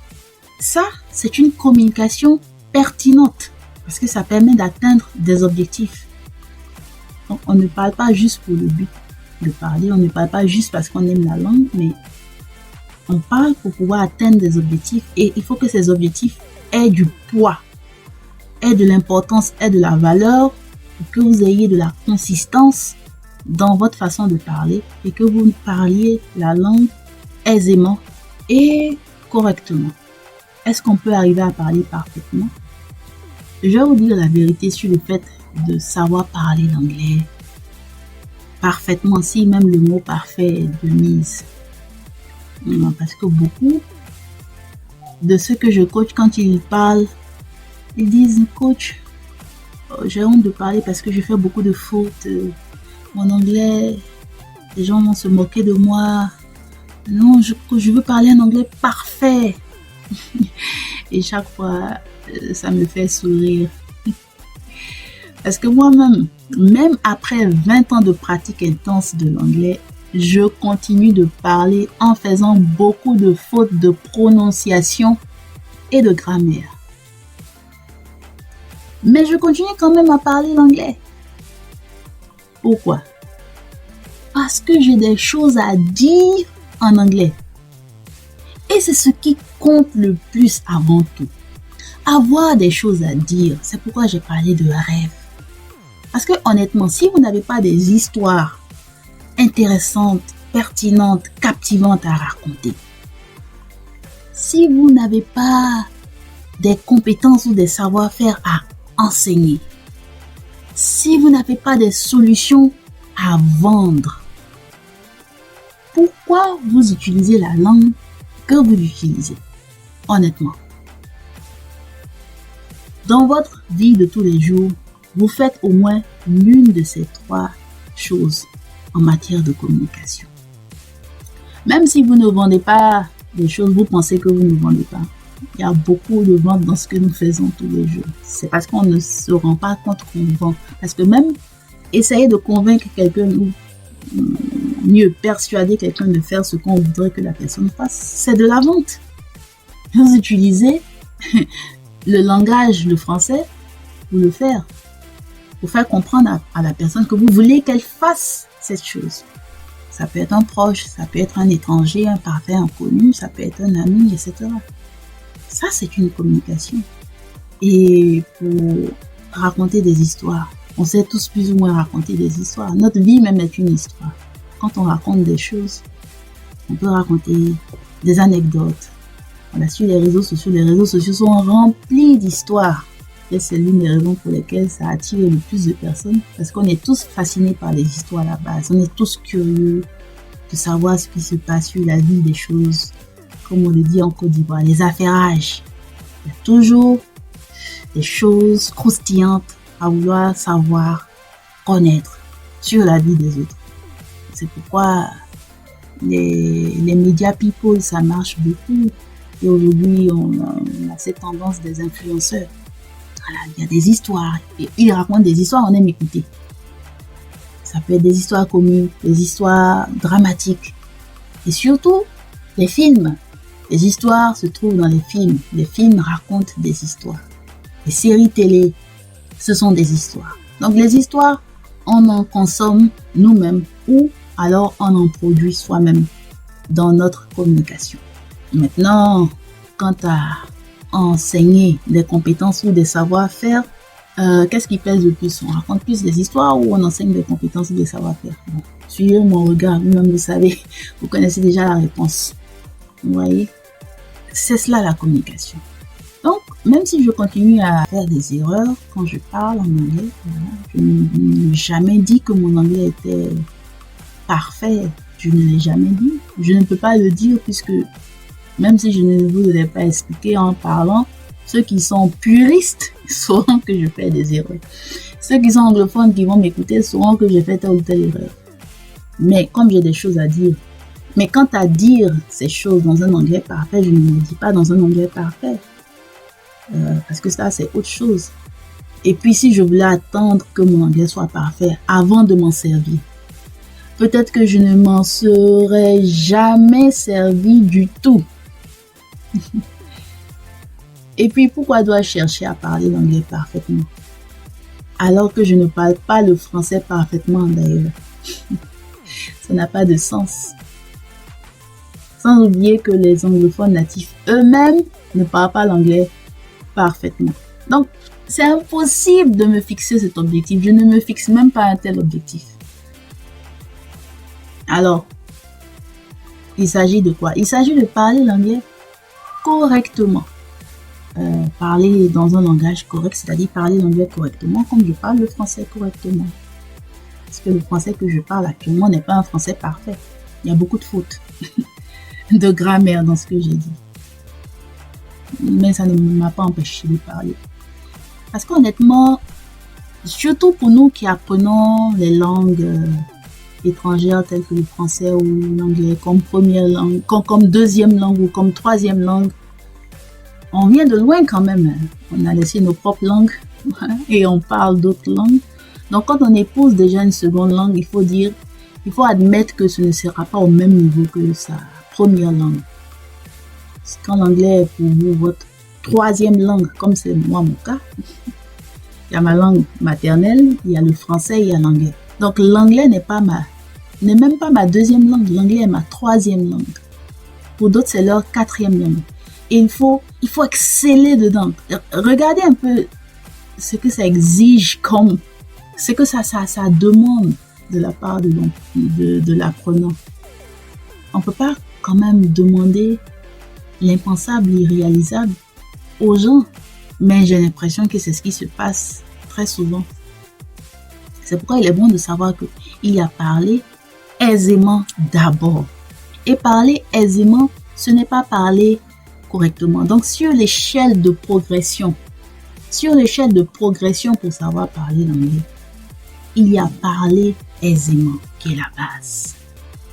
ça, c'est une communication pertinente parce que ça permet d'atteindre des objectifs. Donc, on ne parle pas juste pour le but de parler, on ne parle pas juste parce qu'on aime la langue, mais on parle pour pouvoir atteindre des objectifs et il faut que ces objectifs aient du poids, aient de l'importance, aient de la valeur, pour que vous ayez de la consistance dans votre façon de parler et que vous parliez la langue aisément et correctement. Est-ce qu'on peut arriver à parler parfaitement? Je vais vous dire la vérité sur le fait de savoir parler l'anglais parfaitement, si même le mot parfait est de mise. Parce que beaucoup de ceux que je coach, quand ils parlent, ils disent « Coach, j'ai honte de parler parce que je fais beaucoup de fautes. Mon anglais, les gens vont se moquer de moi. Non, je veux parler un anglais parfait. » Et chaque fois, ça me fait sourire. Parce que moi-même, même après 20 ans de pratique intense de l'anglais, je continue de parler en faisant beaucoup de fautes de prononciation et de grammaire. Mais je continue quand même à parler l'anglais. Pourquoi? Parce que j'ai des choses à dire en anglais. Et c'est ce qui compte le plus avant tout. Avoir des choses à dire, c'est pourquoi j'ai parlé de rêve. Parce que honnêtement, si vous n'avez pas des histoires intéressantes, pertinentes, captivantes à raconter, si vous n'avez pas des compétences ou des savoir-faire à enseigner, si vous n'avez pas des solutions à vendre, pourquoi vous utilisez la langue que vous utilisez? Honnêtement. Dans votre vie de tous les jours, vous faites au moins l'une de ces 3 choses en matière de communication. Même si vous ne vendez pas des choses, vous pensez que vous ne vendez pas. Il y a beaucoup de ventes dans ce que nous faisons tous les jours. C'est parce qu'on ne se rend pas compte qu'on vend. Parce que même essayer de convaincre quelqu'un ou mieux persuader quelqu'un de faire ce qu'on voudrait que la personne fasse, c'est de la vente. Vous utilisez le langage, le français, pour le faire. Pour faire comprendre à la personne que vous voulez qu'elle fasse cette chose. Ça peut être un proche, ça peut être un étranger, un parfait inconnu, ça peut être un ami, etc. Ça, c'est une communication. Et pour raconter des histoires, on sait tous plus ou moins raconter des histoires. Notre vie même est une histoire. Quand on raconte des choses, on peut raconter des anecdotes. Voilà, sur les réseaux sociaux sont remplis d'histoires. Et c'est l'une des raisons pour lesquelles ça attire le plus de personnes. Parce qu'on est tous fascinés par les histoires à la base. On est tous curieux de savoir ce qui se passe sur la vie des choses. Comme on le dit en Côte d'Ivoire, les affairages. Il y a toujours des choses croustillantes à vouloir savoir, connaître sur la vie des autres. C'est pourquoi les médias people, ça marche beaucoup. Et aujourd'hui, on a cette tendance des influenceurs. Voilà, il y a des histoires. Et il raconte des histoires, on aime écouter. Ça peut être des histoires comiques, des histoires dramatiques. Et surtout, les films. Les histoires se trouvent dans les films. Les films racontent des histoires. Les séries télé, ce sont des histoires. Donc les histoires, on en consomme nous-mêmes ou alors on en produit soi-même dans notre communication. Maintenant, quant à enseigner des compétences ou des savoir-faire, qu'est-ce qui pèse le plus? On raconte plus des histoires ou on enseigne des compétences ou des savoir-faire? Bon, suivez mon regard, vous-même vous savez, vous connaissez déjà la réponse. Vous voyez? C'est cela la communication. Donc, même si je continue à faire des erreurs quand je parle en anglais, voilà, je n'ai jamais dit que mon anglais était parfait. Je ne l'ai jamais dit. Je ne peux pas le dire puisque même si je ne vous l'ai pas expliqué en parlant, ceux qui sont puristes sauront que je fais des erreurs. Ceux qui sont anglophones qui vont m'écouter sauront que j'ai fait telle ou telle erreur. Mais comme j'ai des choses à dire, mais quant à dire ces choses dans un anglais parfait, je ne le dis pas dans un anglais parfait. Parce que ça, c'est autre chose. Et puis, si je voulais attendre que mon anglais soit parfait avant de m'en servir, peut-être que je ne m'en serais jamais servi du tout. Et puis, pourquoi dois-je chercher à parler l'anglais parfaitement? Alors que je ne parle pas le français parfaitement d'ailleurs. Ça n'a pas de sens. Sans oublier que les anglophones natifs eux-mêmes ne parlent pas l'anglais parfaitement. Donc, c'est impossible de me fixer cet objectif. Je ne me fixe même pas un tel objectif. Alors, il s'agit de quoi? Il s'agit de parler l'anglais correctement. Parler dans un langage correct, c'est-à-dire parler l'anglais correctement comme je parle le français correctement. Parce que le français que je parle actuellement n'est pas un français parfait. Il y a beaucoup de fautes de grammaire dans ce que j'ai dit. Mais ça ne m'a pas empêché de parler. Parce qu'honnêtement, surtout pour nous qui apprenons les langues étrangères telles que le français ou l'anglais comme première langue, comme deuxième langue ou comme troisième langue, on vient de loin quand même. On a laissé nos propres langues et on parle d'autres langues. Donc quand on épouse déjà une seconde langue, il faut admettre que ce ne sera pas au même niveau que sa première langue. Quand l'anglais est pour vous votre troisième langue, comme c'est moi mon cas, il y a ma langue maternelle, il y a le français, il y a l'anglais. Donc l'anglais n'est même pas ma deuxième langue, l'anglais est ma troisième langue. Pour d'autres, c'est leur quatrième langue. Et il faut exceller dedans. Regardez un peu ce que ça exige ce que ça demande de la part de l'apprenant. On ne peut pas quand même demander l'impensable, l'irréalisable aux gens. Mais j'ai l'impression que c'est ce qui se passe très souvent. C'est pourquoi il est bon de savoir qu'il y a parler aisément d'abord. Et parler aisément, ce n'est pas parler correctement. Donc sur l'échelle de progression pour savoir parler l'anglais, il y a parler aisément qui est la base.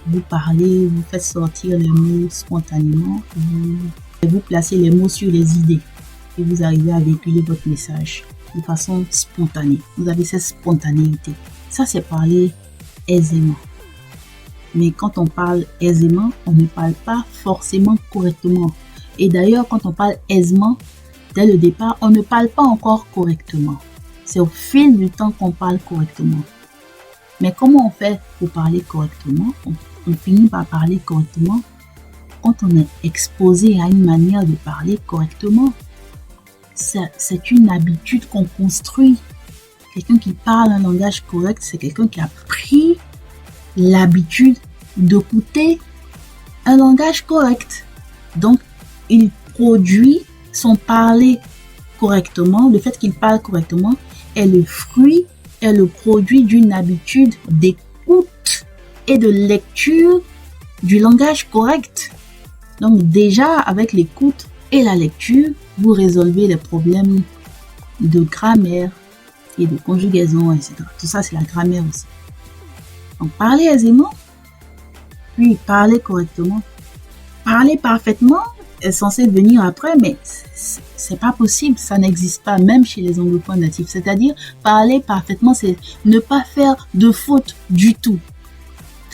Vous parlez, vous faites sortir les mots spontanément, vous placez les mots sur les idées et vous arrivez à véhiculer votre message de façon spontanée. Vous avez cette spontanéité. Ça, c'est parler aisément. Mais quand on parle aisément, on ne parle pas forcément correctement. Et d'ailleurs, quand on parle aisément, dès le départ, on ne parle pas encore correctement. C'est au fil du temps qu'on parle correctement. Mais comment on fait pour parler correctement? On finit par parler correctement quand on est exposé à une manière de parler correctement. C'est une habitude qu'on construit. Quelqu'un qui parle un langage correct, c'est quelqu'un qui a pris l'habitude d'écouter un langage correct. Donc, il produit son parler correctement. Le fait qu'il parle correctement est le fruit, est le produit d'une habitude d'écoute et de lecture du langage correct. Donc déjà, avec l'écoute et la lecture, vous résolvez les problèmes de grammaire et de conjugaison, etc. Tout ça, c'est la grammaire aussi. Donc, parler aisément, puis parler correctement. Parler parfaitement, est censé venir après, mais c'est pas possible, ça n'existe pas, même chez les anglophones natifs. C'est-à-dire, parler parfaitement, c'est ne pas faire de faute du tout.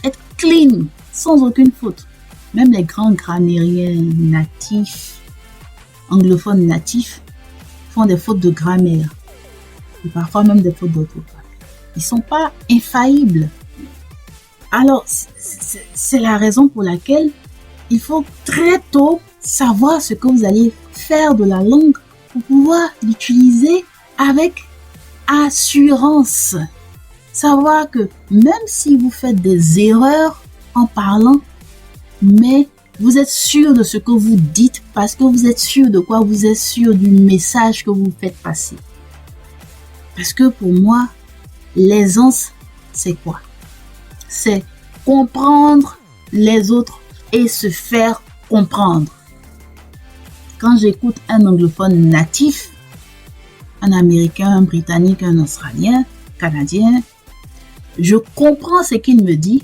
Être clean, sans aucune faute. Même les grands grammairiens natifs, anglophones natifs, font des fautes de grammaire. Et parfois même des fautes d'orthographe. Ils sont pas infaillibles. Alors, c'est la raison pour laquelle il faut très tôt savoir ce que vous allez faire de la langue pour pouvoir l'utiliser avec assurance. Savoir que même si vous faites des erreurs en parlant, mais vous êtes sûr de ce que vous dites parce que vous êtes sûr de quoi? Vous êtes sûr du message que vous faites passer. Parce que pour moi, l'aisance, c'est quoi? C'est comprendre les autres et se faire comprendre. Quand j'écoute un anglophone natif, un Américain, un Britannique, un Australien, Canadien, je comprends ce qu'il me dit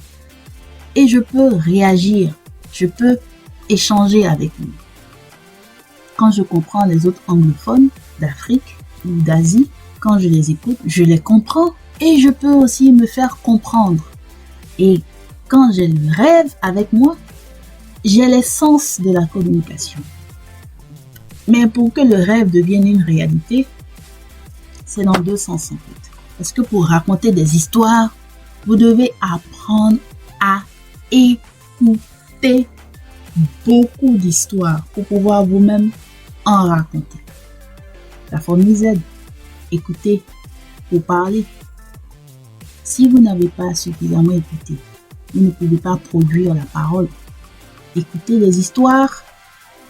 et je peux réagir, je peux échanger avec lui. Quand je comprends les autres anglophones d'Afrique ou d'Asie, quand je les écoute, je les comprends et je peux aussi me faire comprendre. Et quand j'ai le rêve avec moi, j'ai l'essence de la communication. Mais pour que le rêve devienne une réalité, c'est dans deux sens en fait. Parce que pour raconter des histoires, vous devez apprendre à écouter beaucoup d'histoires pour pouvoir vous-même en raconter. La formule Z, écouter pour parler. Si vous n'avez pas suffisamment écouté, vous ne pouvez pas produire la parole. Écoutez des histoires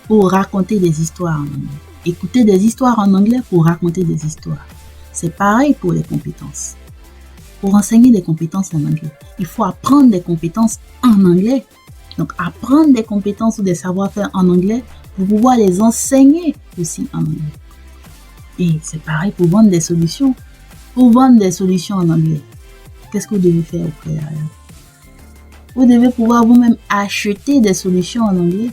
pour raconter des histoires en anglais. Écoutez des histoires en anglais pour raconter des histoires. C'est pareil pour les compétences. Pour enseigner des compétences en anglais, il faut apprendre des compétences en anglais. Donc, apprendre des compétences ou des savoir-faire en anglais pour pouvoir les enseigner aussi en anglais. Et c'est pareil pour vendre des solutions. Pour vendre des solutions en anglais, qu'est-ce que vous devez faire au préalable? Vous devez pouvoir vous-même acheter des solutions en anglais.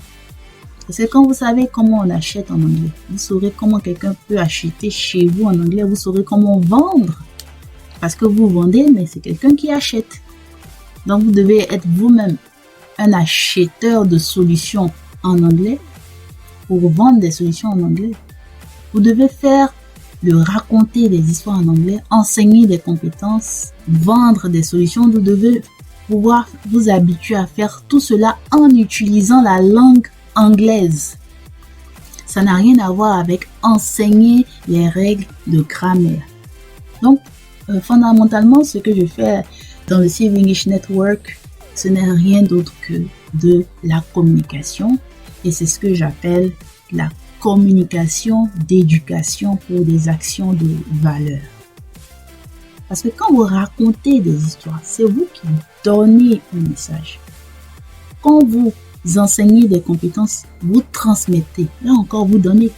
Parce que quand vous savez comment on achète en anglais, vous saurez comment quelqu'un peut acheter chez vous en anglais, vous saurez comment vendre. Parce que vous vendez, mais c'est quelqu'un qui achète. Donc, vous devez être vous-même un acheteur de solutions en anglais pour vendre des solutions en anglais. Vous devez faire de raconter des histoires en anglais, enseigner des compétences, vendre des solutions. Vous devez pouvoir vous habituer à faire tout cela en utilisant la langue anglaise. Ça n'a rien à voir avec enseigner les règles de grammaire. Donc, fondamentalement, ce que je fais dans le CAV English Network, ce n'est rien d'autre que de la communication. Et c'est ce que j'appelle la communication d'éducation pour des actions de valeur. Parce que quand vous racontez des histoires, c'est vous qui donnez un message. Quand vous enseignez des compétences, vous transmettez. Là encore, vous donnez.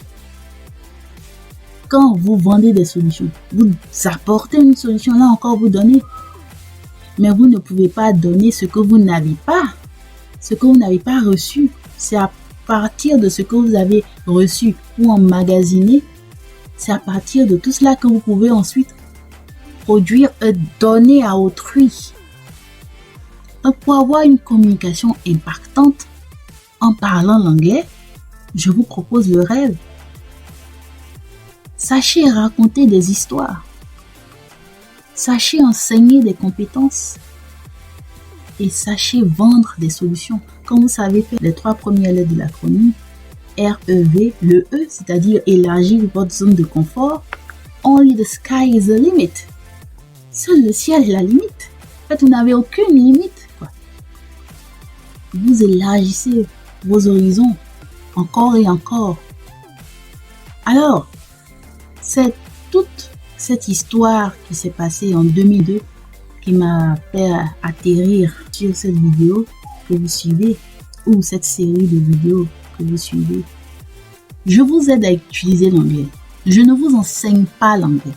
Quand vous vendez des solutions, vous apportez une solution. Là encore, vous donnez. Mais vous ne pouvez pas donner ce que vous n'avez pas. Ce que vous n'avez pas reçu. C'est à partir de ce que vous avez reçu ou emmagasiné. C'est à partir de tout cela que vous pouvez ensuite produire et donner à autrui. Donc, pour avoir une communication impactante en parlant l'anglais, je vous propose le rêve. Sachez raconter des histoires. Sachez enseigner des compétences. Et sachez vendre des solutions. Quand vous savez faire les 3 premières lettres de l'acronyme, REV, le E, c'est-à-dire élargir votre zone de confort, only the sky is the limit. Seul le ciel est la limite. En fait, vous n'avez aucune limite, quoi. Vous élargissez vos horizons encore et encore. Alors, c'est toute cette histoire qui s'est passée en 2002 qui m'a fait atterrir sur cette vidéo que vous suivez ou cette série de vidéos que vous suivez. Je vous aide à utiliser l'anglais. Je ne vous enseigne pas l'anglais.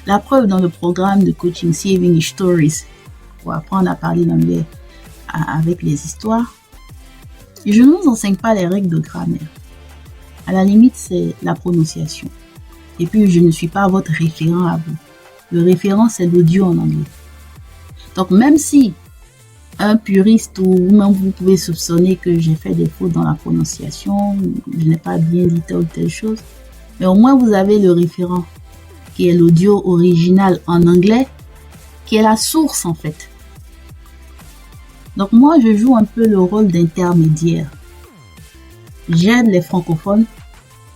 La preuve dans le programme de coaching CAV English Stories pour apprendre à parler l'anglais avec les histoires. Je ne vous enseigne pas les règles de grammaire. À la limite, c'est la prononciation. Et puis, je ne suis pas votre référent à vous. Le référent, c'est l'audio en anglais. Donc, même si un puriste ou même vous pouvez soupçonner que j'ai fait des fautes dans la prononciation, je n'ai pas bien dit telle ou telle chose, mais au moins vous avez le référent qui est l'audio original en anglais, qui est la source en fait. Donc moi, je joue un peu le rôle d'intermédiaire. J'aide les francophones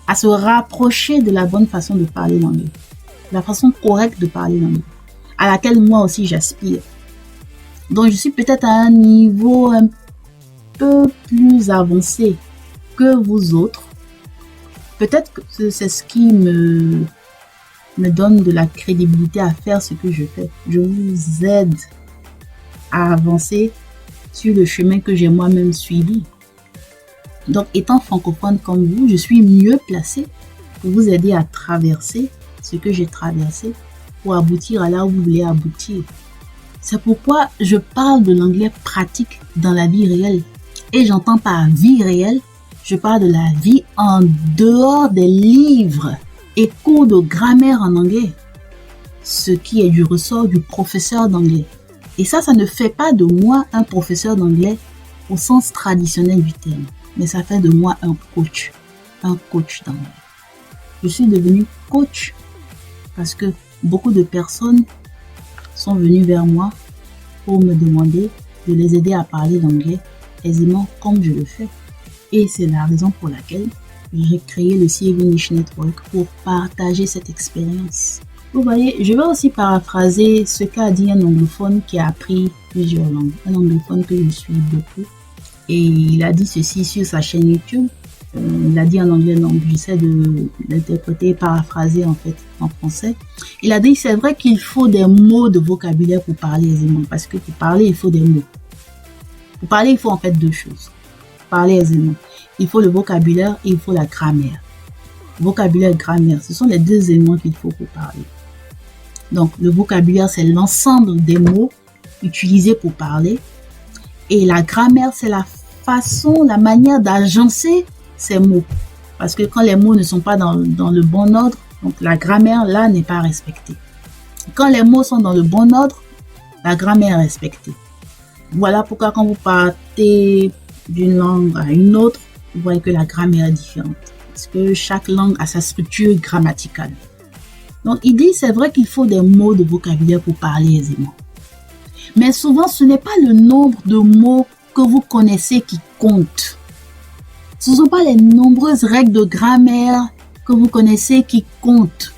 à se rapprocher de la bonne façon de parler l'anglais, la façon correcte de parler l'anglais, à laquelle moi aussi j'aspire. Donc, je suis peut-être à un niveau un peu plus avancé que vous autres. Peut-être que c'est ce qui me donne de la crédibilité à faire ce que je fais. Je vous aide à avancer sur le chemin que j'ai moi-même suivi. Donc, étant francophone comme vous, je suis mieux placée pour vous aider à traverser ce que j'ai traversé pour aboutir à là où vous voulez aboutir. C'est pourquoi je parle de l'anglais pratique dans la vie réelle. Et j'entends par vie réelle, je parle de la vie en dehors des livres et cours de grammaire en anglais. Ce qui est du ressort du professeur d'anglais. Et ça ne fait pas de moi un professeur d'anglais au sens traditionnel du terme. Mais ça fait de moi un coach d'anglais. Je suis devenue coach parce que beaucoup de personnes sont venus vers moi pour me demander de les aider à parler l'anglais aisément comme je le fais. Et c'est la raison pour laquelle j'ai créé le CA English Network pour partager cette expérience. Vous voyez, je vais aussi paraphraser ce qu'a dit un anglophone qui a appris plusieurs langues. Un anglophone que je suis beaucoup. Et il a dit ceci sur sa chaîne YouTube. Il a dit en anglais, donc j'essaie de l'interpréter, paraphraser en fait en français. Il a dit, c'est vrai qu'il faut des mots de vocabulaire pour parler aisément, parce que pour parler, il faut des mots. Pour parler, il faut en fait deux choses. Pour parler aisément, il faut le vocabulaire et il faut la grammaire. Vocabulaire et grammaire, ce sont les deux éléments qu'il faut pour parler. Donc, le vocabulaire, c'est l'ensemble des mots utilisés pour parler. Et la grammaire, c'est la façon, la manière d'agencer ces mots. Parce que quand les mots ne sont pas dans le bon ordre, donc la grammaire là n'est pas respectée. Quand les mots sont dans le bon ordre, la grammaire est respectée. Voilà pourquoi quand vous partez d'une langue à une autre, vous voyez que la grammaire est différente. Parce que chaque langue a sa structure grammaticale. Donc il dit, c'est vrai qu'il faut des mots de vocabulaire pour parler aisément. Mais souvent, ce n'est pas le nombre de mots que vous connaissez qui compte. Ce ne sont pas les nombreuses règles de grammaire que vous connaissez qui comptent,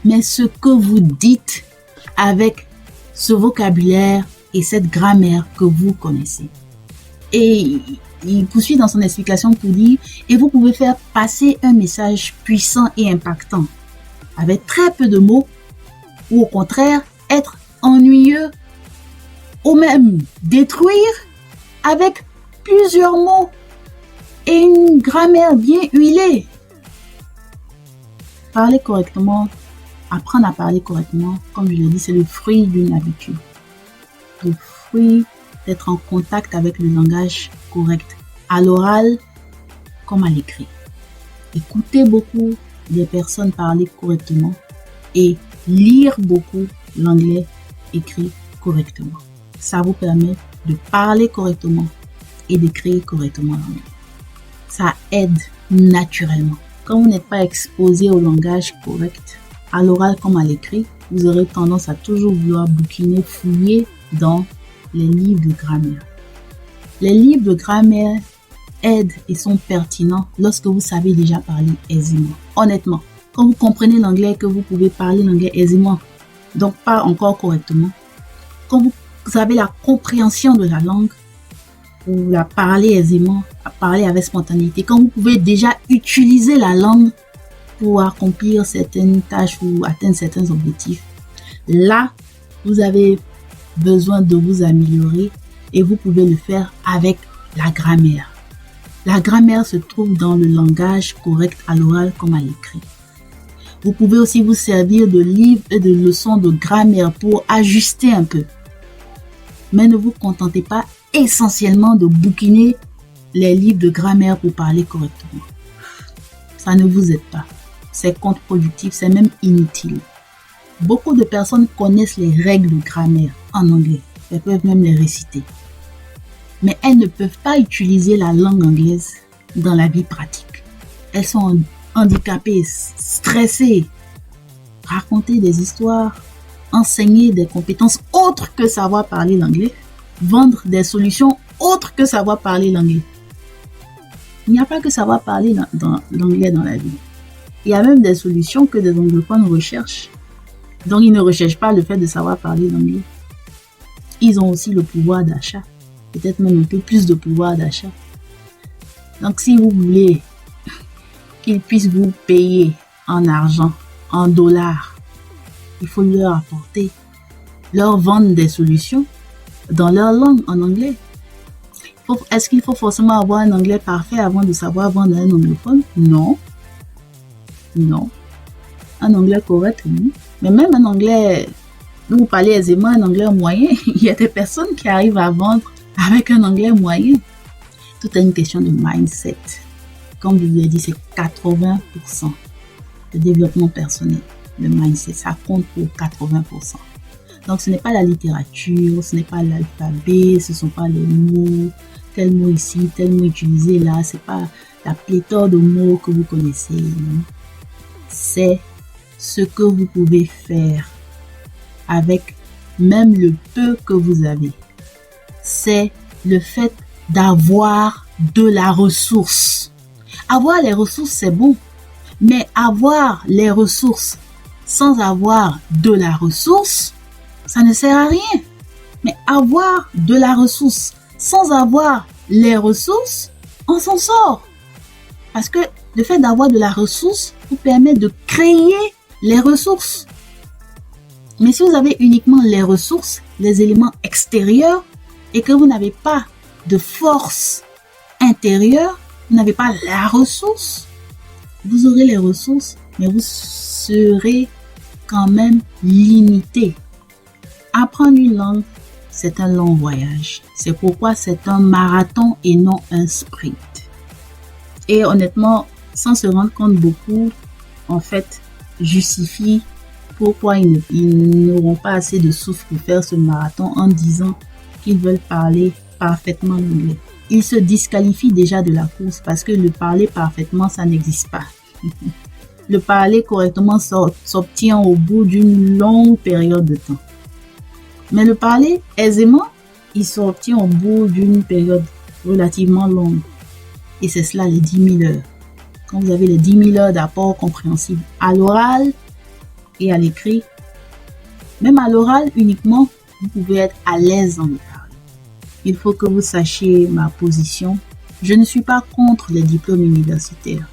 mais ce que vous dites avec ce vocabulaire et cette grammaire que vous connaissez. Et il poursuit dans son explication pour dire, et vous pouvez faire passer un message puissant et impactant avec très peu de mots, ou au contraire, être ennuyeux, ou même détruire avec plusieurs mots et une grammaire bien huilée. Parler correctement, apprendre à parler correctement, comme je l'ai dit, c'est le fruit d'une habitude. Le fruit d'être en contact avec le langage correct, à l'oral comme à l'écrit. Écoutez beaucoup des personnes parler correctement et lire beaucoup l'anglais écrit correctement. Ça vous permet de parler correctement et d'écrire correctement l'anglais. Ça aide naturellement. Quand vous n'êtes pas exposé au langage correct, à l'oral comme à l'écrit, vous aurez tendance à toujours vouloir bouquiner, fouiller dans les livres de grammaire. Les livres de grammaire aident et sont pertinents lorsque vous savez déjà parler aisément. Honnêtement, quand vous comprenez l'anglais, que vous pouvez parler l'anglais aisément, donc pas encore correctement, quand vous avez la compréhension de la langue, ou la parler aisément, à parler avec spontanéité, quand vous pouvez déjà utiliser la langue pour accomplir certaines tâches ou atteindre certains objectifs, là, vous avez besoin de vous améliorer et vous pouvez le faire avec la grammaire. La grammaire se trouve dans le langage correct à l'oral comme à l'écrit. Vous pouvez aussi vous servir de livres et de leçons de grammaire pour ajuster un peu. Mais ne vous contentez pas essentiellement de bouquiner les livres de grammaire pour parler correctement. ça ne vous aide pas. C'est contre-productif, c'est même inutile. Beaucoup de personnes connaissent les règles de grammaire en anglais. Elles peuvent même les réciter. Mais elles ne peuvent pas utiliser la langue anglaise dans la vie pratique. Elles sont handicapées, stressées. Raconter des histoires, enseigner des compétences autres que savoir parler l'anglais, vendre des solutions autres que savoir parler l'anglais. Il n'y a pas que savoir parler l'anglais dans la vie. Il y a même des solutions que des anglophones recherchent. Donc, ils ne recherchent pas le fait de savoir parler l'anglais. Ils ont aussi le pouvoir d'achat. Peut-être même un peu plus de pouvoir d'achat. Donc, si vous voulez qu'ils puissent vous payer en argent, en dollars, il faut leur apporter, leur vendre des solutions dans leur langue, en anglais. Est-ce qu'il faut forcément avoir un anglais parfait avant de savoir vendre un anglophone? Non. Non. Un anglais correct, oui. Mais même un anglais, vous parlez aisément un anglais moyen, il y a des personnes qui arrivent à vendre avec un anglais moyen. Tout est une question de mindset. Comme je vous l'ai dit, c'est 80% de développement personnel. Le mindset, ça compte pour 80%. Donc, ce n'est pas la littérature, ce n'est pas l'alphabet, ce ne sont pas les mots, tel mot ici, tel mot utilisé là, ce n'est pas la pléthore de mots que vous connaissez. Non? C'est ce que vous pouvez faire avec même le peu que vous avez. C'est le fait d'avoir de la ressource. Avoir les ressources, c'est bon. Mais avoir les ressources sans avoir de la ressource, ça ne sert à rien. Mais avoir de la ressource sans avoir les ressources, on s'en sort. Parce que le fait d'avoir de la ressource vous permet de créer les ressources. Mais si vous avez uniquement les ressources, les éléments extérieurs, et que vous n'avez pas de force intérieure, vous n'avez pas la ressource, vous aurez les ressources, mais vous serez quand même limité. Apprendre une langue, c'est un long voyage. C'est pourquoi c'est un marathon et non un sprint. Et honnêtement, sans se rendre compte, beaucoup, en fait, justifient pourquoi ils n'auront pas assez de souffle pour faire ce marathon en disant qu'ils veulent parler parfaitement l'anglais. Ils se disqualifient déjà de la course parce que le parler parfaitement, ça n'existe pas. Le parler correctement s'obtient au bout d'une longue période de temps. Mais le parler aisément, il s'obtient au bout d'une période relativement longue. Et c'est cela les 10 000 heures. Quand vous avez les 10 000 heures d'apport compréhensible à l'oral et à l'écrit, même à l'oral uniquement, vous pouvez être à l'aise dans le parler. Il faut que vous sachiez ma position. Je ne suis pas contre les diplômes universitaires.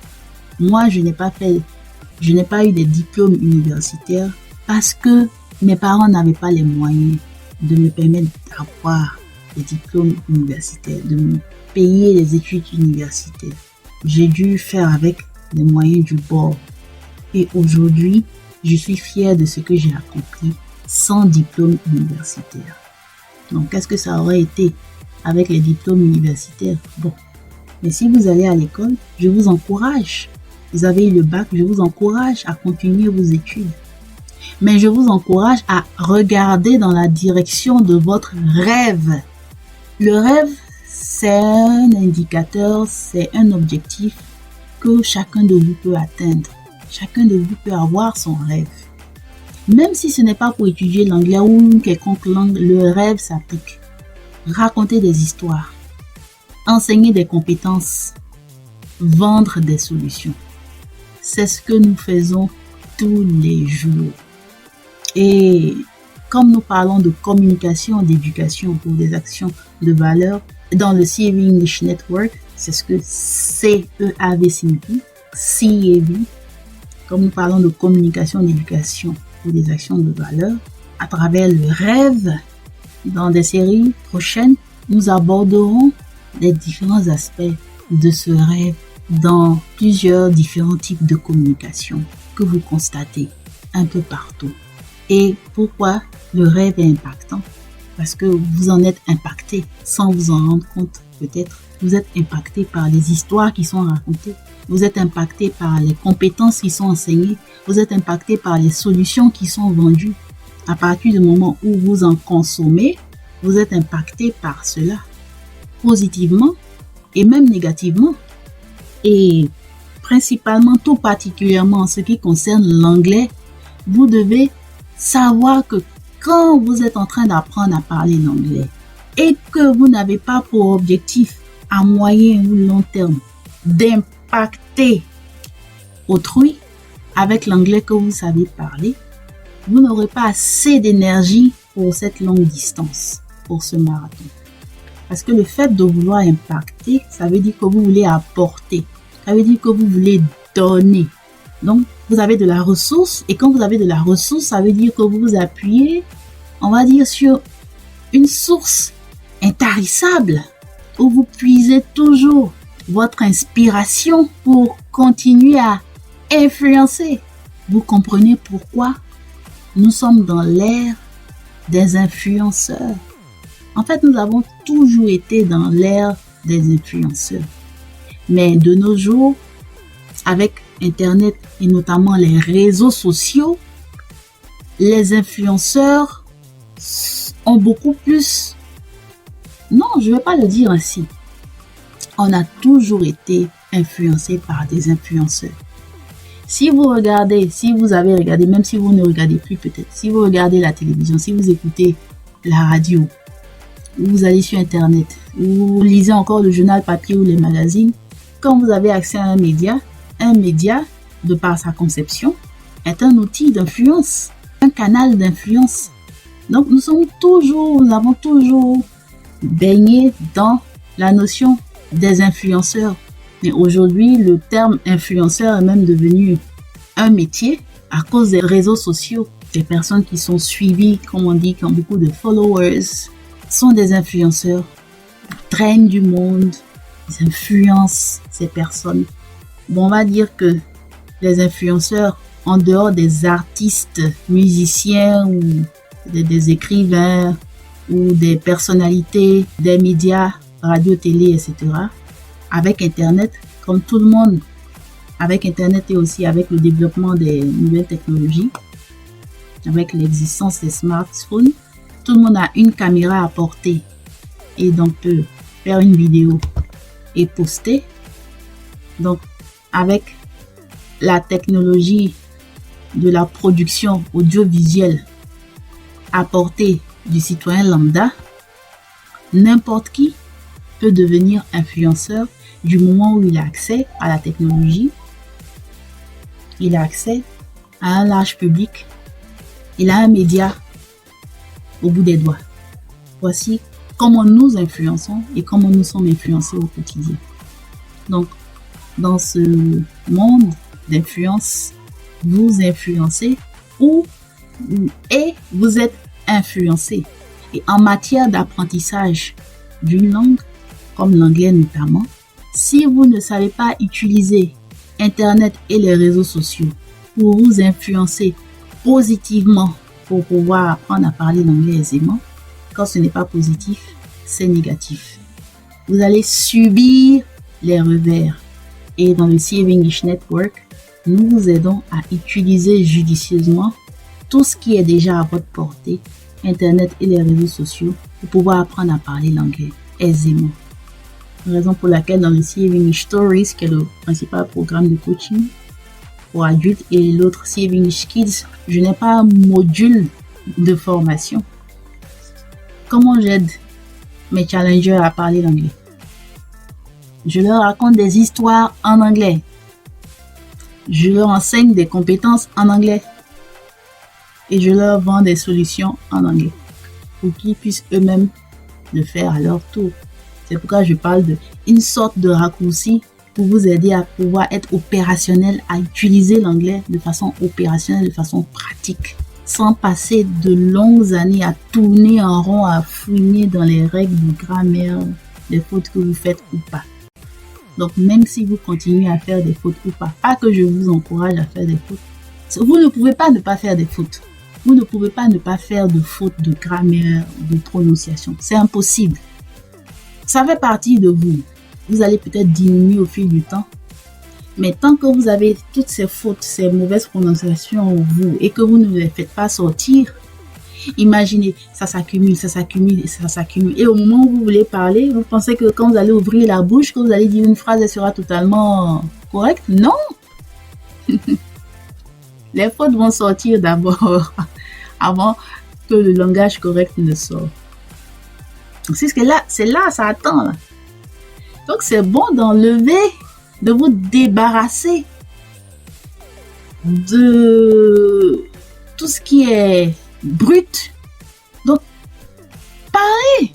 Moi, je n'ai pas eu des diplômes universitaires parce que mes parents n'avaient pas les moyens de me permettre d'avoir des diplômes universitaires, de me payer les études universitaires. J'ai dû faire avec les moyens du bord. Et aujourd'hui, je suis fière de ce que j'ai accompli sans diplôme universitaire. Donc, qu'est-ce que ça aurait été avec les diplômes universitaires? Bon, mais si vous allez à l'école, je vous encourage. Vous avez eu le bac, je vous encourage à continuer vos études. Mais je vous encourage à regarder dans la direction de votre rêve. Le rêve, c'est un indicateur, c'est un objectif que chacun de vous peut atteindre. Chacun de vous peut avoir son rêve. Même si ce n'est pas pour étudier l'anglais ou une quelconque langue, le rêve s'applique. Raconter des histoires, enseigner des compétences, vendre des solutions. C'est ce que nous faisons tous les jours. Et comme nous parlons de communication, d'éducation pour des actions de valeur, dans le CAV English Network, c'est ce que CEAV signifie, CAV. Comme nous parlons de communication, d'éducation pour des actions de valeur, à travers le rêve, dans des séries prochaines, nous aborderons les différents aspects de ce rêve dans plusieurs différents types de communication que vous constatez un peu partout. Et pourquoi le rêve est impactant? parce que vous en êtes impacté sans vous en rendre compte peut-être. Vous êtes impacté par les histoires qui sont racontées. Vous êtes impacté par les compétences qui sont enseignées. Vous êtes impacté par les solutions qui sont vendues. À partir du moment où vous en consommez, vous êtes impacté par cela, positivement et même négativement. Et principalement, tout particulièrement en ce qui concerne l'anglais, vous devez savoir que quand vous êtes en train d'apprendre à parler l'anglais et que vous n'avez pas pour objectif à moyen ou long terme d'impacter autrui avec l'anglais que vous savez parler, vous n'aurez pas assez d'énergie pour cette longue distance, pour ce marathon. Parce que le fait de vouloir impacter, ça veut dire que vous voulez apporter. Ça veut dire que vous voulez donner. Donc, vous avez de la ressource. Et quand vous avez de la ressource, ça veut dire que vous vous appuyez, on va dire, sur une source intarissable où vous puisez toujours votre inspiration pour continuer à influencer. Vous comprenez pourquoi nous sommes dans l'ère des influenceurs. En fait, nous avons toujours été dans l'ère des influenceurs. Mais de nos jours, avec Internet et notamment les réseaux sociaux, les influenceurs ont beaucoup plus... Non, je ne vais pas le dire ainsi. On a toujours été influencé par des influenceurs. Si vous regardez, si vous avez regardé, même si vous ne regardez plus peut-être, si vous regardez la télévision, si vous écoutez la radio, vous allez sur Internet, vous lisez encore le journal papier ou les magazines, quand vous avez accès à un média, de par sa conception, est un outil d'influence, un canal d'influence. Donc nous avons toujours baigné dans la notion des influenceurs. Mais aujourd'hui, le terme influenceur est même devenu un métier à cause des réseaux sociaux. Les personnes qui sont suivies, comme on dit, qui ont beaucoup de followers, sont des influenceurs, drainent du monde, ils influencent ces personnes. Bon, on va dire que les influenceurs, en dehors des artistes, musiciens ou des écrivains ou des personnalités, des médias, radio, télé, etc., avec Internet, comme tout le monde, avec Internet et aussi avec le développement des nouvelles technologies, avec l'existence des smartphones, tout le monde a une caméra à portée et donc peut faire une vidéo et poster. Donc, avec la technologie de la production audiovisuelle à portée du citoyen lambda, n'importe qui peut devenir influenceur du moment où il a accès à la technologie, il a accès à un large public, il a un média au bout des doigts. Voici comment nous influençons et comment nous sommes influencés au quotidien. Donc, dans ce monde d'influence, vous influencez et vous êtes influencé. Et en matière d'apprentissage d'une langue, comme l'anglais notamment, si vous ne savez pas utiliser Internet et les réseaux sociaux pour vous influencer positivement pour pouvoir apprendre à parler l'anglais aisément, quand ce n'est pas positif, c'est négatif. Vous allez subir les revers. Et dans le CAB English Network, nous vous aidons à utiliser judicieusement tout ce qui est déjà à votre portée, Internet et les réseaux sociaux, pour pouvoir apprendre à parler l'anglais aisément. Raison pour laquelle dans le CAB English Stories, qui est le principal programme de coaching pour adultes, et l'autre CAB English Kids, je n'ai pas un module de formation. Comment j'aide mes challengers à parler l'anglais? Je leur raconte des histoires en anglais. Je leur enseigne des compétences en anglais. Et je leur vends des solutions en anglais pour qu'ils puissent eux-mêmes le faire à leur tour. C'est pourquoi je parle d'une sorte de raccourci pour vous aider à pouvoir être opérationnel, à utiliser l'anglais de façon opérationnelle, de façon pratique, sans passer de longues années à tourner en rond, à fouiner dans les règles de grammaire, des fautes que vous faites ou pas. Donc, même si vous continuez à faire des fautes ou pas que je vous encourage à faire des fautes, vous ne pouvez pas ne pas faire des fautes. Vous ne pouvez pas ne pas faire de fautes de grammaire, de prononciation. C'est impossible. Ça fait partie de vous. Vous allez peut-être diminuer au fil du temps. Mais tant que vous avez toutes ces fautes, ces mauvaises prononciations en vous et que vous ne les faites pas sortir, imaginez, ça s'accumule, ça s'accumule et ça s'accumule. Et au moment où vous voulez parler, vous pensez que quand vous allez ouvrir la bouche, que vous allez dire une phrase, elle sera totalement correcte? Non! Les fautes vont sortir d'abord, avant que le langage correct ne sorte. C'est ce que là, c'est là, ça attend là. Donc c'est bon d'enlever, de vous débarrasser de tout ce qui est brut. Donc, parlez.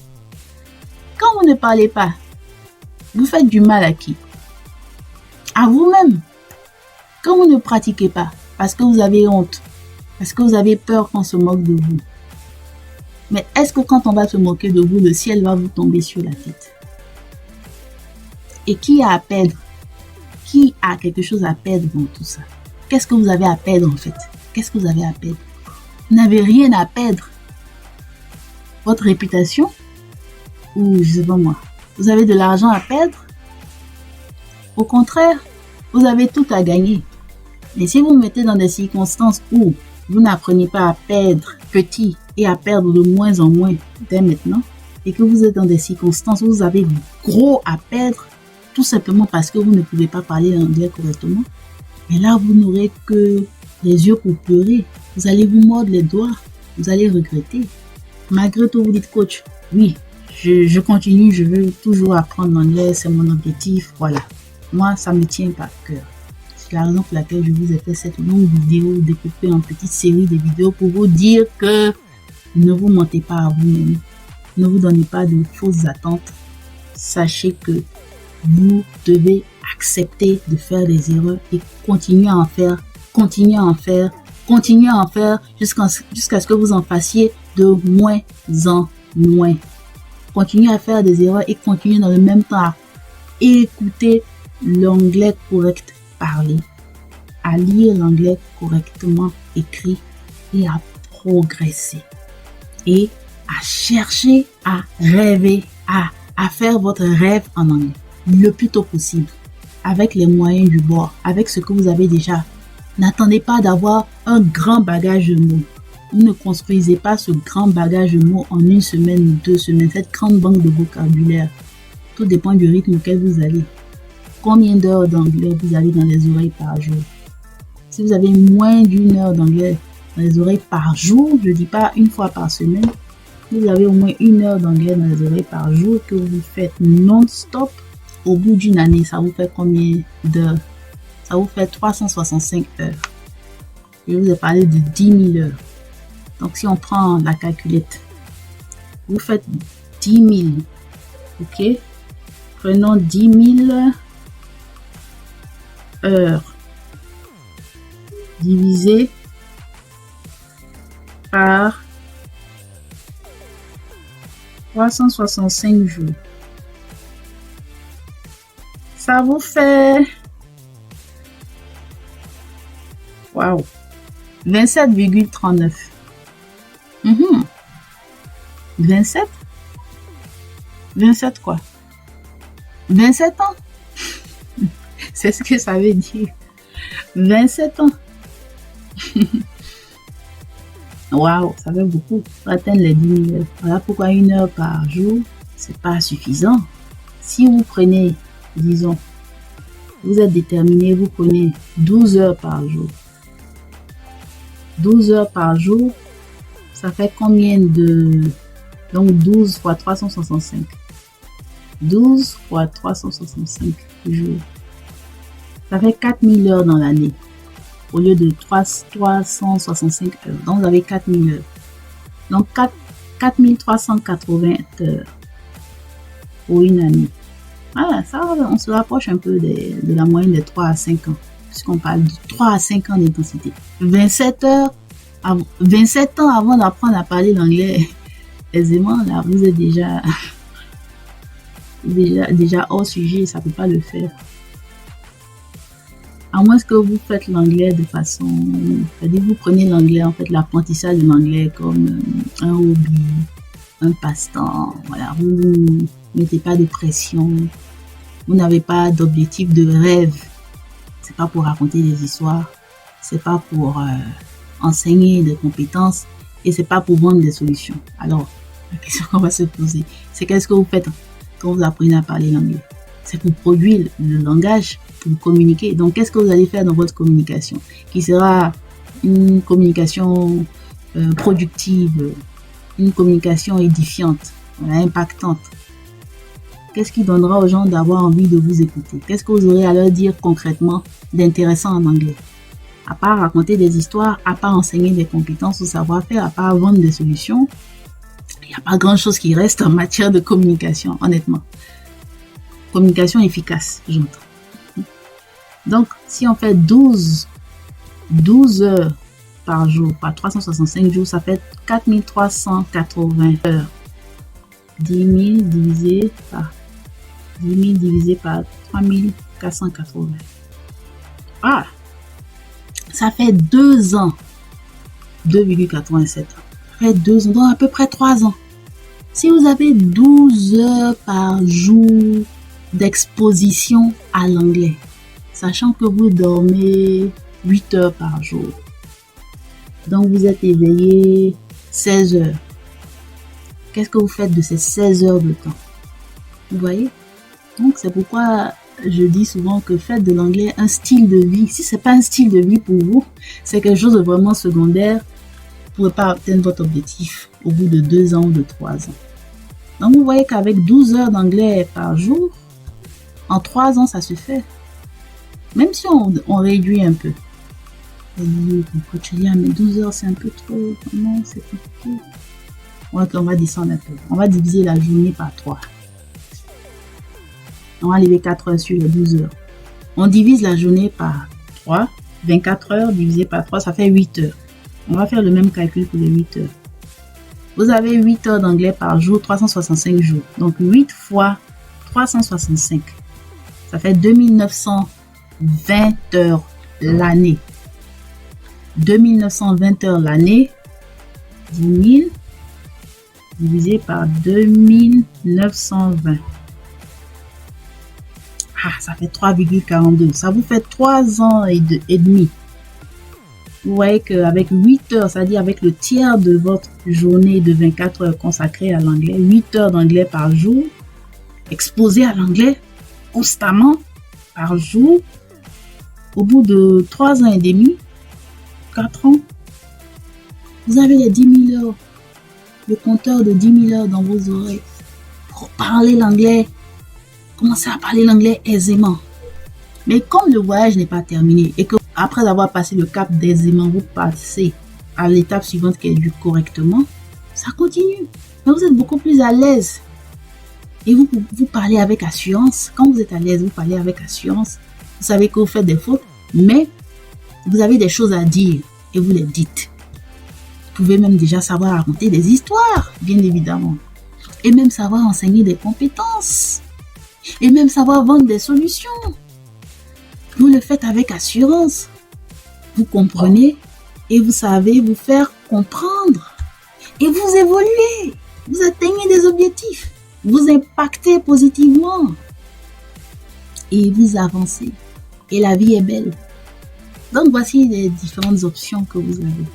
Quand vous ne parlez pas, vous faites du mal à qui? À vous-même. Quand vous ne pratiquez pas, parce que vous avez honte, parce que vous avez peur qu'on se moque de vous. Mais est-ce que quand on va se moquer de vous, le ciel va vous tomber sur la tête? Et qui a à perdre? Qui a quelque chose à perdre dans tout ça? Qu'est-ce que vous avez à perdre en fait? Qu'est-ce que vous avez à perdre? Vous n'avez rien à perdre. Votre réputation? Ou je sais pas moi. Vous avez de l'argent à perdre? Au contraire, vous avez tout à gagner. Mais si vous vous mettez dans des circonstances où vous n'apprenez pas à perdre petit et à perdre de moins en moins dès maintenant, et que vous êtes dans des circonstances où vous avez gros à perdre, tout simplement parce que vous ne pouvez pas parler l'anglais correctement, et là, vous n'aurez que les yeux pour pleurer. Vous allez vous mordre les doigts. Vous allez regretter. Malgré tout, vous dites, coach, oui, je continue, je veux toujours apprendre l'anglais, c'est mon objectif, voilà. Moi, ça me tient par cœur. C'est la raison pour laquelle je vous ai fait cette longue vidéo découpée en petites séries de vidéos pour vous dire que ne vous mentez pas à vous-même. Ne vous donnez pas de fausses attentes. Sachez que vous devez accepter de faire des erreurs et continuer à en faire, continuer à en faire, continuer à en faire jusqu'à ce que vous en fassiez de moins en moins. Continuez à faire des erreurs et continuez dans le même temps à écouter l'anglais correct parlé, à lire l'anglais correctement écrit et à progresser. Et à chercher à rêver, à faire votre rêve en anglais le plus tôt possible, avec les moyens du bord, avec ce que vous avez déjà. N'attendez pas d'avoir un grand bagage de mots. Vous ne construisez pas ce grand bagage de mots en une semaine ou 2 semaines, cette grande banque de vocabulaire. Tout dépend du rythme auquel vous allez. Combien d'heures d'anglais vous avez dans les oreilles par jour? Si vous avez moins d'1 heure d'anglais dans les oreilles par jour, je ne dis pas une fois par semaine, vous avez au moins 1 heure d'anglais dans les oreilles par jour que vous faites non-stop, au bout d'une année, ça vous fait combien d'heures? Ça vous fait 365 heures. Je vous ai parlé de 10 000 heures. Donc, si on prend la calculette, vous faites 10 000. OK? Prenons 10 000 heures divisé par 365 jours. Ça vous fait... Waouh! 27,39. 27? 27 quoi? 27 ans? C'est ce que ça veut dire. 27 ans. Waouh, ça fait beaucoup pour atteindre les 10 000 heures. Voilà pourquoi 1 heure par jour, c'est pas suffisant. Si vous prenez, disons, vous êtes déterminé, vous prenez 12 heures par jour. 12 heures par jour, ça fait combien de... Donc 12 fois 365. 12 fois 365 jours. Ça fait 4000 heures dans l'année. Au lieu de 365 heures. Donc vous avez 4000 heures. Donc 4380 heures pour une année. Voilà, ça, on se rapproche un peu de la moyenne de 3 à 5 ans. Puisqu'on parle de 3 à 5 ans d'intensité. 27 heures, 27 ans avant d'apprendre à parler l'anglais aisément, là, vous êtes déjà hors sujet, ça ne peut pas le faire. À moins que vous faites l'anglais de façon... C'est-à-dire vous prenez l'anglais, en fait, l'apprentissage de l'anglais comme un hobby, un passe-temps. Voilà, vous ne mettez pas de pression. Vous n'avez pas d'objectif de rêve. C'est pas pour raconter des histoires. C'est pas pour enseigner des compétences. Et c'est pas pour vendre des solutions. Alors, la question qu'on va se poser, c'est qu'est-ce que vous faites quand vous apprenez à parler l'anglais? C'est pour produire le langage, pour communiquer. Donc, qu'est-ce que vous allez faire dans votre communication? Qui sera une communication productive, une communication édifiante, impactante. Qu'est-ce qui donnera aux gens d'avoir envie de vous écouter? Qu'est-ce que vous aurez à leur dire concrètement d'intéressant en anglais? À part raconter des histoires, à part enseigner des compétences ou savoir-faire, à part vendre des solutions, il n'y a pas grand-chose qui reste en matière de communication, honnêtement. Communication efficace, j'entends. Donc, si on fait 12 heures par jour, par 365 jours, ça fait 4380 heures. 10 000 divisé par 3480. Ah! Ça fait 2 ans. 2,87 ans. Ça fait 2 ans, donc à peu près 3 ans. Si vous avez 12 heures par jour d'exposition à l'anglais, sachant que vous dormez 8 heures par jour, donc vous êtes éveillé 16 heures. Qu'est-ce que vous faites de ces 16 heures de temps? Vous voyez? Donc c'est pourquoi je dis souvent que faites de l'anglais un style de vie. Si c'est pas un style de vie pour vous, c'est quelque chose de vraiment secondaire. Vous ne pouvez pas atteindre votre objectif au bout de 2 ans ou de 3 ans. Donc vous voyez qu'avec 12 heures d'anglais par jour, en 3 ans, ça se fait. Même si on réduit un peu. Mais 12 heures, c'est un peu trop. Comment c'est compliqué. On va descendre un peu. On va diviser la journée par 3. On va enlever 4 heures sur les 12 heures. On divise la journée par 3. 24 heures divisé par 3, ça fait 8 heures. On va faire le même calcul pour les 8 heures. Vous avez 8 heures d'anglais par jour, 365 jours. Donc 8 fois 365. Ça fait 2920 heures l'année. 2920 heures l'année. 10 000 divisé par 2920. Ah, ça fait 3,42. Ça vous fait 3 ans et demi. Vous voyez qu'avec 8 heures, c'est-à-dire avec le tiers de votre journée de 24 heures consacrée à l'anglais, 8 heures d'anglais par jour, exposé à l'anglais constamment par jour, au bout de 3 ans et demi, 4 ans, vous avez les 10 000 heures, le compteur de 10 000 heures dans vos oreilles pour parler l'anglais. Commencez à parler l'anglais aisément. Mais comme le voyage n'est pas terminé et que après avoir passé le cap d'aisément, vous passez à l'étape suivante qui est du correctement, ça continue. Mais vous êtes beaucoup plus à l'aise. Et vous parlez avec assurance. Quand vous êtes à l'aise, vous parlez avec assurance. Vous savez que vous faites des fautes, mais vous avez des choses à dire et vous les dites. Vous pouvez même déjà savoir raconter des histoires, bien évidemment. Et même savoir enseigner des compétences. Et même savoir vendre des solutions. Vous le faites avec assurance. Vous comprenez et vous savez vous faire comprendre. Et vous évoluez. Vous atteignez des objectifs. Vous impactez positivement. Et vous avancez. Et la vie est belle. Donc voici les différentes options que vous avez.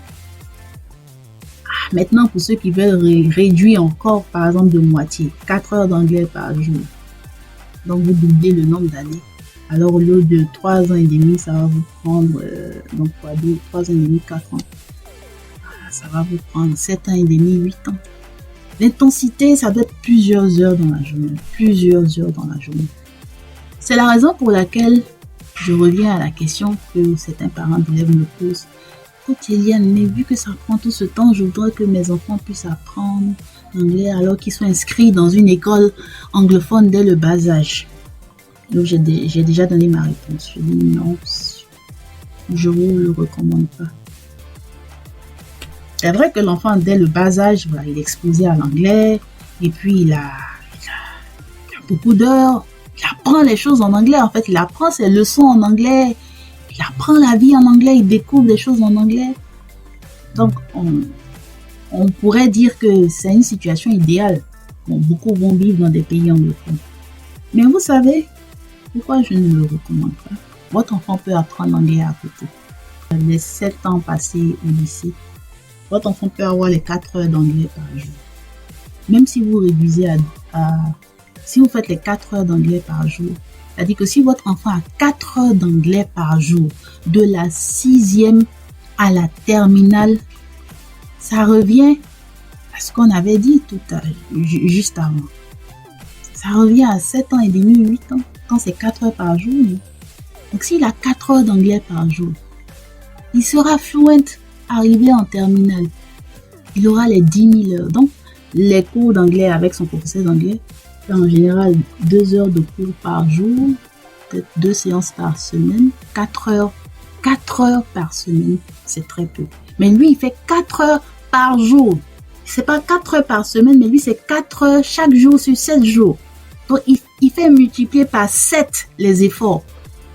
Maintenant, pour ceux qui veulent réduire encore, par exemple, de moitié, 4 heures d'anglais par jour. Donc, vous doublez le nombre d'années. Alors, au lieu de 3 ans et demi, ça va vous prendre, 3 ans et demi, 4 ans. Ça va vous prendre 7 ans et demi, 8 ans. L'intensité, ça doit être plusieurs heures dans la journée. Plusieurs heures dans la journée. C'est la raison pour laquelle je reviens à la question que certains parents d'élèves me posent. Écoute, Eliane, mais vu que ça prend tout ce temps, je voudrais que mes enfants puissent apprendre l'anglais alors qu'ils sont inscrits dans une école anglophone dès le bas âge. Donc, j'ai déjà donné ma réponse. Je dis non, je ne vous le recommande pas. C'est vrai que l'enfant, dès le bas âge, voilà, il est exposé à l'anglais et puis il a beaucoup d'heures. Il apprend les choses en anglais. En fait, il apprend ses leçons en anglais. il apprend la vie en anglais, il découvre des choses en anglais. Donc, on pourrait dire que c'est une situation idéale. Bon, beaucoup vont vivre dans des pays anglophones. Mais vous savez, pourquoi je ne le recommande pas? Votre enfant peut apprendre l'anglais à côté. Les 7 ans passés au lycée, votre enfant peut avoir les 4 heures d'anglais par jour. Même si vous révisez si vous faites les 4 heures d'anglais par jour, c'est-à-dire que si votre enfant a 4 heures d'anglais par jour, de la 6e à la terminale, ça revient à ce qu'on avait dit juste avant. Ça revient à 7 ans et demi, 8 ans, quand c'est 4 heures par jour. Donc s'il a 4 heures d'anglais par jour, il sera fluent arrivé en terminale. Il aura les 10 000 heures. Donc, les cours d'anglais avec son professeur d'anglais, en général 2 heures de cours par jour, peut-être 2 séances par semaine, 4 heures. 4 heures par semaine, c'est très peu. Mais lui, il fait 4 heures par jour. C'est pas 4 heures par semaine, mais lui, c'est 4 heures chaque jour sur 7 jours. Donc, il fait multiplier par 7 les efforts.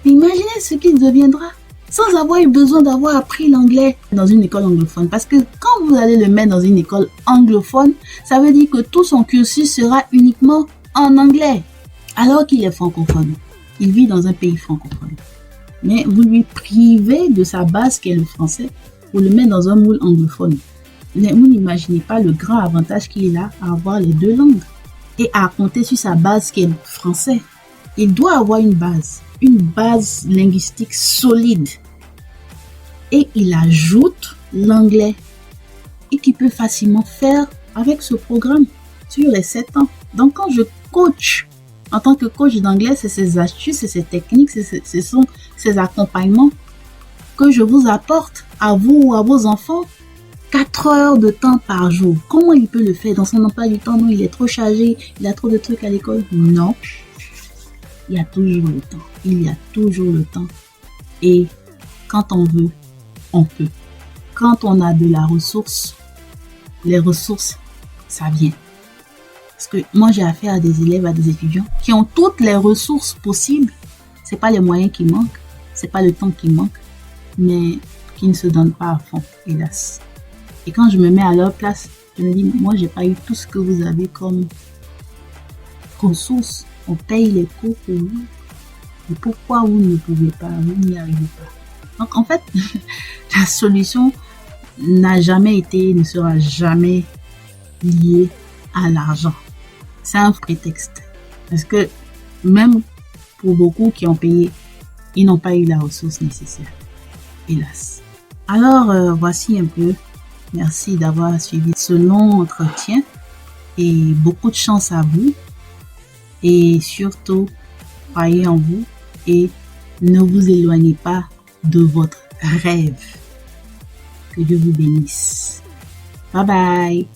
Imaginez ce qu'il deviendra sans avoir eu besoin d'avoir appris l'anglais dans une école anglophone. Parce que quand vous allez le mettre dans une école anglophone, ça veut dire que tout son cursus sera uniquement en anglais. Alors qu'il est francophone. Il vit dans un pays francophone. Mais vous lui privez de sa base qui est le français pour le mettre dans un moule anglophone. Mais vous n'imaginez pas le grand avantage qu'il a à avoir les 2 langues et à compter sur sa base qui est le français. Il doit avoir une base linguistique solide. Et il ajoute l'anglais et qu'il peut facilement faire avec ce programme sur les 7 ans. Donc quand je coach, en tant que coach d'anglais, c'est ces astuces, c'est ces techniques, ce sont ces accompagnements que je vous apporte à vous ou à vos enfants. 4 heures de temps par jour. Comment il peut le faire dans son emploi du temps? Non, il est trop chargé, il a trop de trucs à l'école. Non. Il y a toujours le temps. Il y a toujours le temps. Et quand on veut, on peut. Quand on a de la ressource, les ressources, ça vient. Parce que moi, j'ai affaire à des élèves, à des étudiants qui ont toutes les ressources possibles. C'est pas les moyens qui manquent, c'est pas le temps qui manque, mais qui ne se donnent pas à fond, hélas. Et quand je me mets à leur place, je me dis, moi, j'ai pas eu tout ce que vous avez comme ressources. On paye les cours pour vous. Et pourquoi vous ne pouvez pas, vous n'y arrivez pas? Donc, en fait, la solution n'a jamais été, ne sera jamais liée à l'argent. C'est un prétexte. Parce que même pour beaucoup qui ont payé, ils n'ont pas eu la ressource nécessaire. Hélas. Alors, voici un peu. Merci d'avoir suivi ce long entretien et beaucoup de chance à vous. Et surtout, croyez en vous et ne vous éloignez pas de votre rêve. Que Dieu vous bénisse. Bye bye.